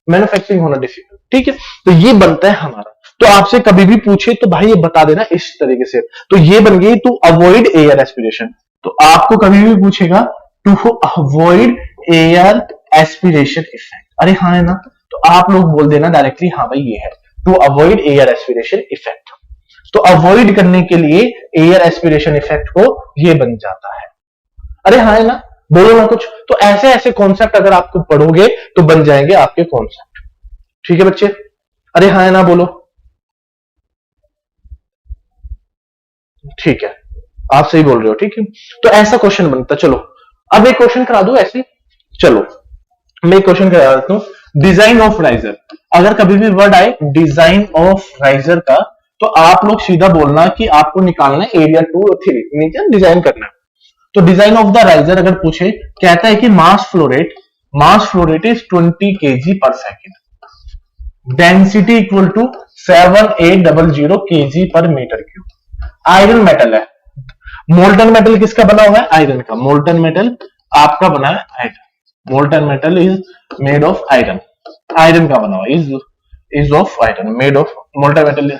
मैन्युफैक्चरिंग होना डिफिकल्ट, ठीक है। तो ये बनता है हमारा। तो आपसे कभी भी पूछे तो भाई ये बता देना इस तरीके से। तो ये बन गई टू अवॉइड एयर एस्पिरेशन। तो आपको कभी भी पूछेगा to avoid air aspiration effect, अरे हाँ है ना, तो आप लोग बोल देना डायरेक्टली, हाँ भाई ये है to avoid air aspiration effect. तो अवॉइड करने के लिए एयर एस्पिरेशन इफेक्ट को ये बन जाता है। अरे हाँ है ना, बोलो ना कुछ। तो ऐसे ऐसे कॉन्सेप्ट अगर आपको पढ़ोगे तो बन जाएंगे आपके कॉन्सेप्ट, ठीक है बच्चे। अरे हाँ है ना, बोलो, ठीक है, आप सही बोल रहे हो, ठीक है। तो ऐसा क्वेश्चन बनता, चलो अब एक क्वेश्चन करा दू ऐसे, चलो मैं एक क्वेश्चन करा देता हूं, डिजाइन ऑफ राइजर। अगर कभी भी वर्ड आए डिजाइन ऑफ राइजर का, तो आप लोग सीधा बोलना कि आपको निकालना है एरिया 2 और 3, नीचे डिजाइन करना है। तो डिजाइन ऑफ द राइजर अगर पूछे, कहता है कि मास फ्लो रेट इज 20 kg/सेकेंड, डेंसिटी इक्वल टू 7800 kg पर मीटर क्यूब, आयरन मेटल है। मोल्टन मेटल किसका बना हुआ है, आयरन का। मोल्टन मेटल आपका बना है iron, molten metal is made of iron, iron का बना हुआ, is of iron, made of, molten metal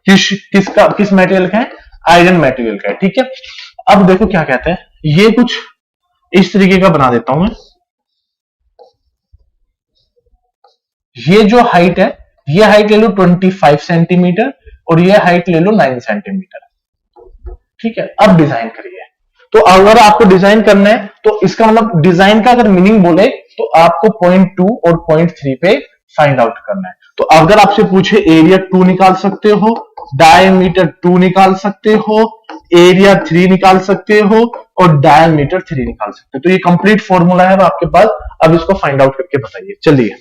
किस मटेरियल का है, आयरन मटेरियल का है, ठीक है। अब देखो क्या कहते हैं, ये कुछ इस तरीके का बना देता हूं मैं। ये जो हाइट है, ये हाइट ले लो 25 सेंटीमीटर, और ये हाइट ले लो 9 सेंटीमीटर, ठीक है। अब डिजाइन करिए। तो अगर आपको डिजाइन करना है तो इसका मतलब डिजाइन का अगर मीनिंग बोले तो आपको पॉइंट 2 और पॉइंट 3 पे फाइंड आउट करना है। तो अगर आपसे पूछे एरिया 2 निकाल सकते हो, डायमीटर 2 निकाल सकते हो, एरिया 3 निकाल सकते हो, और डायमीटर 3 निकाल सकते हो। तो ये कंप्लीट फॉर्मूला है आपके पास। अब इसको फाइंड आउट करके बताइए, चलिए।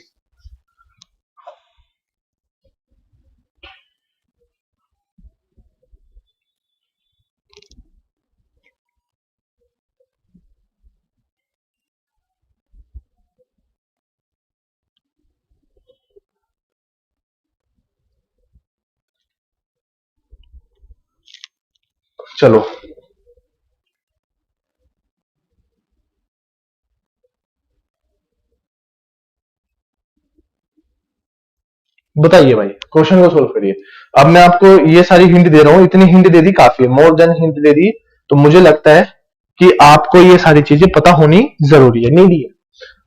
चलो बताइए भाई, क्वेश्चन को सोल्व करिए। अब मैं आपको ये सारी हिंट दे रहा हूं, इतनी हिंट दे दी काफी है, मोर देन हिंट दे दी। तो मुझे लगता है कि आपको ये सारी चीजें पता होनी जरूरी है, नीड है।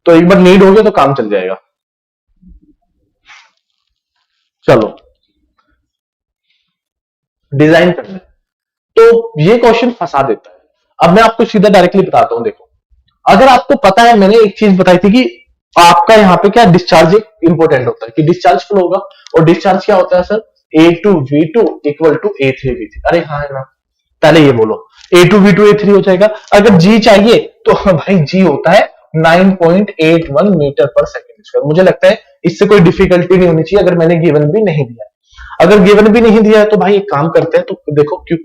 तो एक बार नीड हो गया तो काम चल जाएगा। चलो डिजाइन करना है, तो ये क्वेश्चन फंसा देता है। अब मैं आपको सीधा डायरेक्टली बताता हूं, देखो अगर आपको पता है, मैंने एक चीज बताई थी कि आपका यहाँ पे क्या डिस्चार्ज इंपॉर्टेंट होता है कि डिस्चार्ज फ्लो होगा, और डिस्चार्ज क्या होता है sir, A2V2 equal to A3V3। अरे हाँ है ना, पहले ये बोलो A2V2 A3 हो जाएगा। अगर जी चाहिए तो भाई जी होता है 9.81 मीटर पर सेकेंड स्क्वायर। मुझे लगता है इससे कोई डिफिकल्टी नहीं होनी चाहिए, अगर मैंने गिवन भी नहीं दिया है। अगर गिवन भी नहीं दिया है तो भाई एक काम करते हैं, तो देखो क्यों,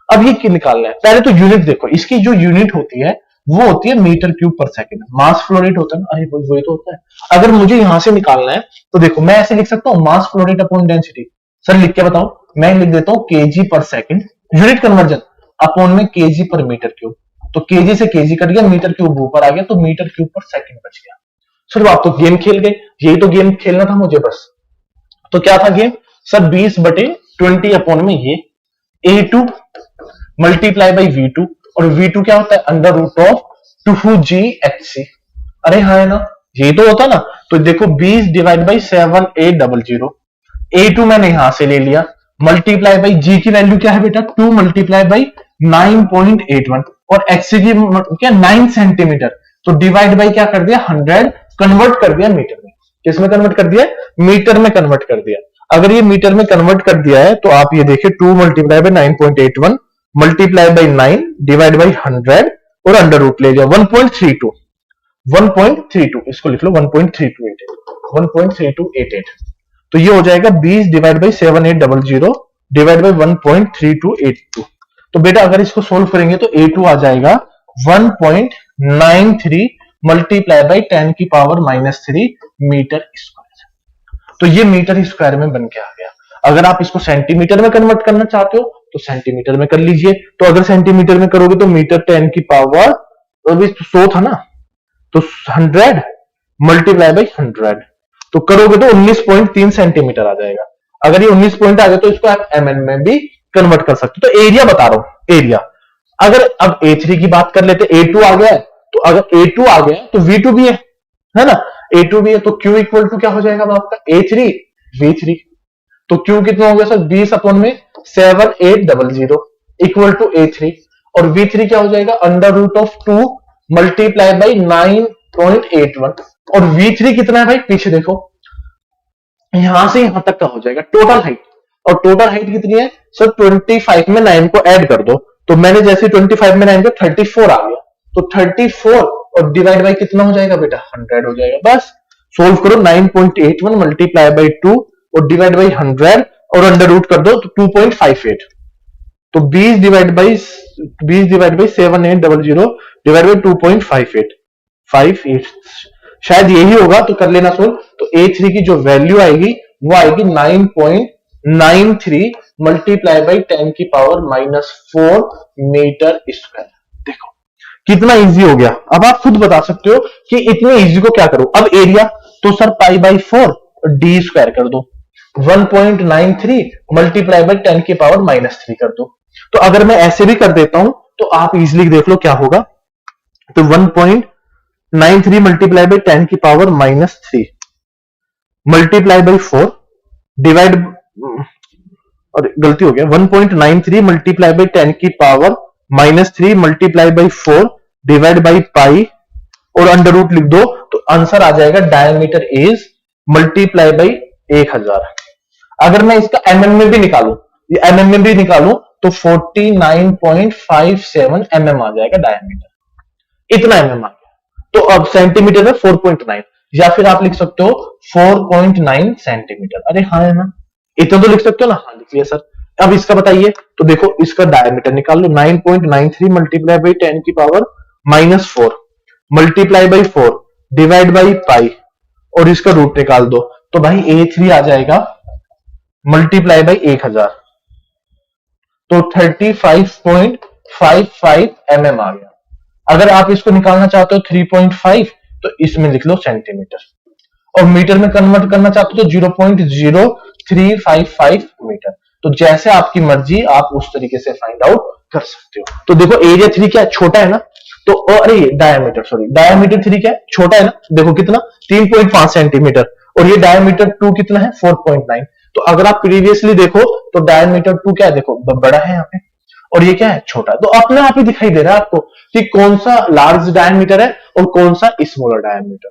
अब ये क्यों निकालना है, पहले तो यूनिट देखो, इसकी जो यूनिट होती है वो होती है मीटर क्यूब पर सेकंड। मास फ्लो रेट होता है ना, अरे वही तो होता है। अगर मुझे यहां से निकालना है तो देखो मैं ऐसे लिख सकता हूं, मास flow rate upon density. Sir लिख के बताओ, मैं लिख देता हूं केजी पर सेकंड, यूनिट कन्वर्जन अपॉन में केजी पर मीटर क्यूब। तो केजी से केजी कट गया, मीटर क्यूब ऊपर आ गया, तो मीटर क्यूब पर सेकंड बच गया। सर आप तो गेम खेल गए, यही तो गेम खेलना था मुझे बस। तो क्या था गेम सर, 20/20 अपॉन में ये A2 मल्टीप्लाई बाई V2, और V2 क्या होता है, अंडर रूट ऑफ 2GHC। अरे हाँ है ना, ये तो होता ना। तो देखो 20 डिवाइड बाई 7800, A2 मैंने यहां से ले लिया, मल्टीप्लाई बाई जी की वैल्यू क्या है बेटा, 2 मल्टीप्लाई बाई 9.81, और एक्स की क्या 9 सेंटीमीटर। तो डिवाइड बाई क्या कर दिया, 100, कन्वर्ट कर दिया मीटर में। किसमें कन्वर्ट कर दिया, मीटर में कन्वर्ट कर दिया। अगर ये मीटर में कन्वर्ट कर दिया है तो आप ये देखिए 2 multiply by 9.81 multiply by 9 divide by 100, और अंडर रूट ले जाओ 1.32, 1.32 इसको लिख लो 1.3288, 1.3288। तो ये हो जाएगा 20 डिवाइड बाई 7800 डिवाइड बाई 1.3282। तो बेटा अगर इसको सोल्व करेंगे तो A2 आ जाएगा 1.93 मल्टीप्लाई बाई 10 की पावर -3 मीटर स्क्वायर। तो ये मीटर स्क्वायर में बन के आ गया। अगर आप इसको सेंटीमीटर में कन्वर्ट करना चाहते हो तो सेंटीमीटर में कर लीजिए। तो अगर सेंटीमीटर में करोगे तो मीटर 10 की पावर, अभी 100 था ना, तो 100 मल्टीप्लाई बाई 100, तो करोगे तो 19.3 सेंटीमीटर आ जाएगा। अगर ये 19 पॉइंट आ गया तो इसको आप एमएन में भी कन्वर्ट कर सकते हो। तो एरिया बता रहा हूं, एरिया। अगर अब A3 की बात कर लेते, A2 आ गया है, तो अगर A2 आ गया तो V2 भी है ना, A2 भी है, तो Q इक्वल टू क्या हो जाएगा आपका, A3 V3। तो Q कितना हो गया सर, 20 अपॉन में 7800 इक्वल टू A3, और V3 क्या हो जाएगा, under root of 2 multiply by 9.81, और V3 कितना है भाई, पीछे देखो, यहां से यहां तक का हो जाएगा टोटल हाइट। और टोटल हाइट कितनी है सर, 25 में 9 को ऐड कर दो, तो मैंने जैसे 25 में 9 को 34 आ गया, तो 34 और डिवाइड बाई कितना हो जाएगा बेटा, 100 हो जाएगा। बस सोल्व करो, 9.81 मल्टीप्लाई बाई 2 और डिवाइड बाई 100 और अंडर रूट कर दो, तो 2.58। तो 20 डिवाइड बाई 7800 डिवाइड बाई 2.58 शायद यही होगा, तो कर लेना सोल्व। तो A3 की जो वैल्यू आएगी वो आएगी 9.93 मल्टीप्लाई बाई 10 की पावर -4 मीटर स्क्वायर। देखो कितना इजी हो गया। अब आप खुद बता सकते हो कि इतने इजी को क्या करो। अब एरिया तो sir pi by 4 D square कर दो, 1.93 मल्टीप्लाई बाई 10 की पावर -3 कर दो। तो अगर मैं ऐसे भी कर देता हूं तो आप इजिली देख लो क्या होगा। तो 1.93 मल्टीप्लाई बाई 10 की पावर -3 मल्टीप्लाई बाई 4 डिवाइड, और गलती हो गया, 1.93 मल्टीप्लाई बाई 10 की power -3 multiply by 4 divide by pi और अंडर रूट लिख दो, तो आंसर आ जाएगा डायमीटर इज मल्टीप्लाई बाई 1000। अगर मैं इसका एमएम में भी निकालूं, ये एमएम में भी निकालूं तो 49.57 एमएम आ जाएगा डायमीटर, इतना एमएम आ गया। तो अब सेंटीमीटर में 4.9, या फिर आप लिख सकते हो 4.9 सेंटीमीटर। अरे हाँ है ना, इतना तो लिख सकते हो ना, हाँ लिख लिया सर। अब इसका बताइए, तो देखो इसका डायमीटर निकाल लो, 9.93 मल्टीप्लाई बाई 10 की power -4 multiply by 4 divide by pi और इसका रूट निकाल दो, तो भाई A3 आ जाएगा मल्टीप्लाई बाई 1000। तो 35.55 mm आ गया। अगर आप इसको निकालना चाहते हो 3.5 तो इसमें लिख लो सेंटीमीटर, और मीटर में कन्वर्ट करना चाहते हो तो 0.0355 मीटर। तो जैसे आपकी मर्जी, आप उस तरीके से फाइंड आउट कर सकते हो। तो देखो एरिया 3 क्या छोटा है ना, तो अरे डायमीटर, सॉरी डायमीटर 3 क्या है, छोटा है ना, देखो कितना 3.5 सेंटीमीटर, और ये डायमीटर 2 कितना है 4.9। तो अगर आप प्रीवियसली देखो तो डायमीटर 2 क्या है, देखो बड़ा है यहाँ पे, और ये क्या है छोटा। तो अपने आप ही दिखाई दे रहा है आपको कि कौन सा लार्ज डायमीटर है और कौन सा स्मॉलर डायमीटर।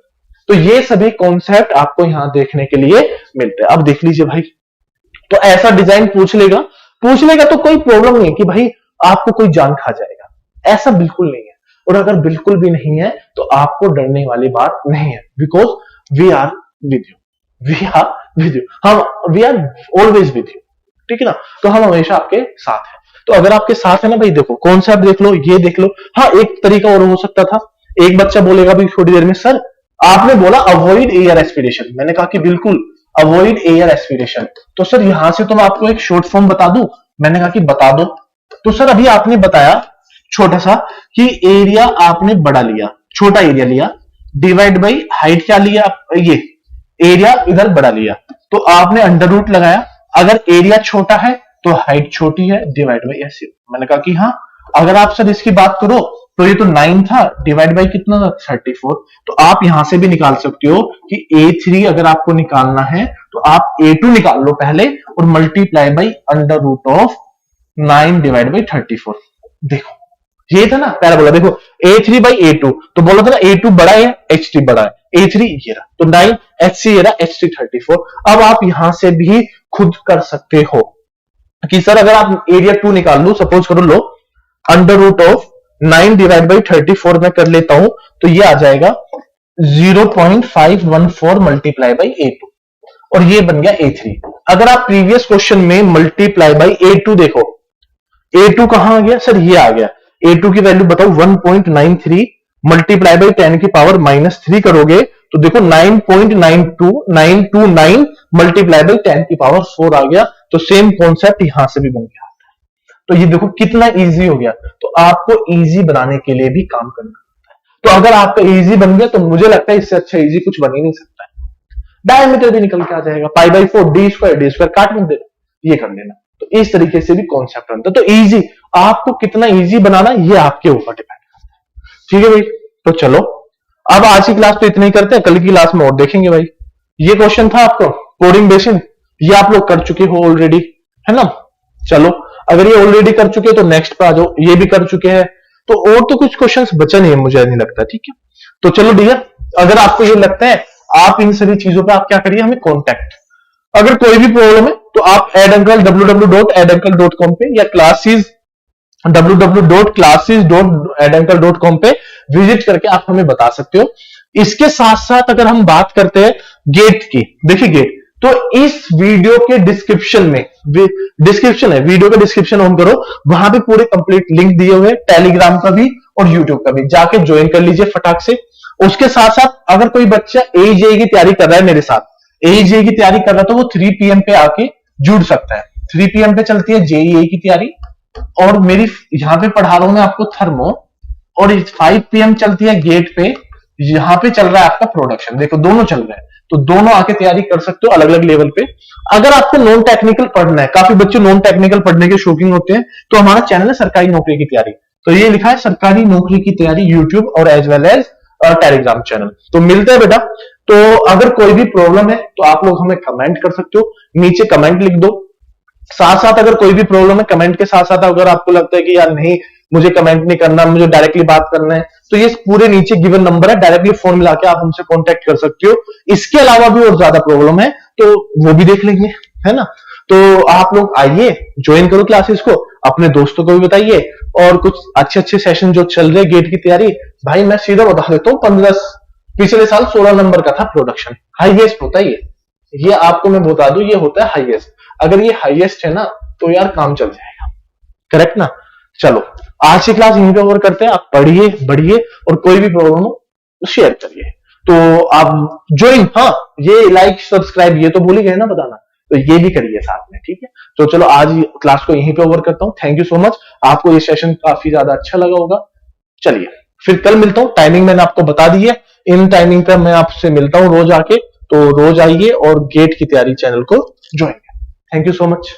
तो ये सभी कॉन्सेप्ट आपको यहां देखने के लिए मिलते हैं। अब देख लीजिए भाई, तो ऐसा डिजाइन पूछ लेगा तो कोई प्रॉब्लम नहीं है कि भाई आपको कोई जान खा जाएगा, ऐसा बिल्कुल नहीं है। और अगर बिल्कुल भी नहीं है तो आपको डरने वाली बात नहीं है, because we are with you, हम we are always with you, ठीक है ना। तो हम हमेशा आपके साथ हैं। तो अगर आपके साथ है ना भाई, देखो कॉन्सेप्ट देख लो, ये देख लो। हाँ, एक तरीका और हो सकता था, एक बच्चा बोलेगा भी थोड़ी देर में, सर आपने बोला अवॉइड एयर एस्पिरेशन, मैंने कहा कि बिल्कुल अवॉइड एयर एस्पिरेशन। तो सर यहां से तो मैं आपको एक शॉर्ट फॉर्म बता दूं, मैंने कहा कि बता दो। तो सर अभी आपने बताया छोटा सा कि एरिया आपने बड़ा लिया, छोटा एरिया लिया, डिवाइड बाई हाइट क्या लिया, ये एरिया इधर बड़ा लिया, तो आपने अंडर रूट लगाया। अगर एरिया छोटा है तो हाइट छोटी है, डिवाइड बाई ऐसे। मैंने कहा कि हाँ, अगर आप सर इसकी बात करो तो ये तो 9 था, डिवाइड बाई कितना था 34। तो आप यहां से भी निकाल सकते हो कि A3 अगर आपको निकालना है तो आप A2 निकाल लो पहले, और multiply by under root of 9 divide by 34। देखो ये था ना पैराबोला, देखो A3 बाई A2, तो बोला था ना A2 बड़ा है, H3 बड़ा है, A3 ये रहा, तो 9 HC ये रहा, H3 34। अब आप यहां से भी खुद कर सकते हो कि सर अगर आप एरिया 2 निकाल लो, सपोज करो लो under root of 9 divide by 34 में कर लेता हूं, तो ये आ जाएगा 0.514 मल्टीप्लाई बाई A2, और ये बन गया A3। अगर आप प्रीवियस क्वेश्चन में मल्टीप्लाई बाई A2 देखो, A2 कहां आ गया सर, ये आ गया। A2 की वैल्यू बताओ 1.93 मल्टीप्लाई बाई 10 की पावर -3 करोगे तो देखो 9.92929 मल्टीप्लाई बाई 10 की पावर 4 आ गया। तो सेम कॉन्सेप्ट यहां से भी बन गया। तो ये देखो कितना इजी हो गया। तो आपको इजी बनाने के लिए भी काम करना है। तो अगर आपका इजी बन गया तो मुझे लगता है इससे अच्छा इजी कुछ बन ही नहीं सकता है। डायमीटर भी निकल के आ जाएगा, π/4 d² काट में दे, ये कर लेना। तो इस तरीके से भी कॉन्सेप्ट बनता है। तो इजी, आपको कितना इजी बनाना ये आपके ऊपर डिपेंड करता है, ठीक है भाई। तो चलो अब आज की क्लास तो इतना ही करते हैं, कल की क्लास में और देखेंगे भाई। ये क्वेश्चन था आपको कोडिंग बेसिन, ये आप लोग कर चुके हो ऑलरेडी, है ना। चलो अगर ये ऑलरेडी कर चुके हो तो नेक्स्ट पे आ जाओ, ये भी कर चुके हैं तो और तो कुछ क्वेश्चंस बचा नहीं है मुझे नहीं लगता, ठीक है। तो चलो डियर, अगर आपको ये लगता है आप इन सभी चीजों पे आप क्या करिए, हमें कॉन्टेक्ट, अगर कोई भी प्रॉब्लम है तो आप एडअंकल www.edancle.com पे या क्लासेस www.classes.edancle.com पे विजिट करके आप हमें बता सकते हो। इसके साथ साथ अगर हम बात करते हैं गेट की, देखिए गेट, तो इस वीडियो के डिस्क्रिप्शन में, डिस्क्रिप्शन है, वीडियो का डिस्क्रिप्शन ऑन करो, वहां पे पूरे कंप्लीट लिंक दिए हुए, टेलीग्राम का भी और यूट्यूब का भी, जाके ज्वाइन कर लीजिए फटाक से। उसके साथ साथ अगर कोई बच्चा AJE की तैयारी कर रहा है मेरे साथ, AJE की तैयारी कर रहा है तो वो 3 PM पे आके जुड़ सकता है। 3 PM पे चलती है JEE की तैयारी, और मेरी यहां पे पढ़ा रहा हूं मैं आपको थर्मो, और 5 PM चलती है गेट पे, यहां पे चल रहा है आपका प्रोडक्शन, देखो दोनों चल रहे हैं। तो दोनों आके तैयारी कर सकते हो अलग अलग लेवल पे। अगर आपको नॉन टेक्निकल पढ़ना है, काफी बच्चे नॉन टेक्निकल पढ़ने के शौकीन होते हैं, तो हमारा चैनल है सरकारी नौकरी की तैयारी, तो ये लिखा है सरकारी नौकरी की तैयारी यूट्यूब और as well as Telegram channel. तो मिलते हैं बेटा। तो अगर कोई भी प्रॉब्लम है तो आप लोग हमें कमेंट कर सकते हो, नीचे कमेंट लिख दो। साथ साथ अगर कोई भी प्रॉब्लम है कमेंट के साथ साथ अगर आपको लगता है कि यार नहीं मुझे कमेंट नहीं करना, मुझे डायरेक्टली बात करना है, तो ये पूरे नीचे गिवन नंबर है, डायरेक्टली फोन मिला के आप हमसे कांटेक्ट कर सकते हो। इसके अलावा भी और ज्यादा प्रॉब्लम है तो वो भी देख लेंगे, है ना। तो आप लोग आइए, ज्वाइन करो क्लासेस को, अपने दोस्तों को भी बताइए, और कुछ अच्छे अच्छे सेशन जो चल रहे गेट की तैयारी, भाई मैं सीधा बता देता हूँ, 15 पिछले साल 16 नंबर का था प्रोडक्शन, हाईएस्ट होता है ये आपको मैं बता दूं, ये होता है हाईएस्ट। अगर ये हाईएस्ट है ना तो यार काम चल जाएगा, करेक्ट ना। चलो आज की क्लास यहीं पे ओवर करते हैं। आप पढ़िए बढ़िए, और कोई भी प्रॉब्लम हो तो शेयर करिए। तो आप ज्वाइन, हाँ ये लाइक सब्सक्राइब ये तो भूल ही गए ना बताना, तो ये भी करिए साथ में, ठीक है। तो चलो आज क्लास को यहीं पे ओवर करता हूँ। Thank you so much. आपको ये सेशन काफी ज्यादा अच्छा लगा होगा। चलिए फिर कल मिलता हूँ। टाइमिंग मैंने आपको बता दी है, इन टाइमिंग पे मैं आपसे मिलता हूँ रोज आके। तो रोज आइए और गेट की तैयारी चैनल को join. Thank you so much.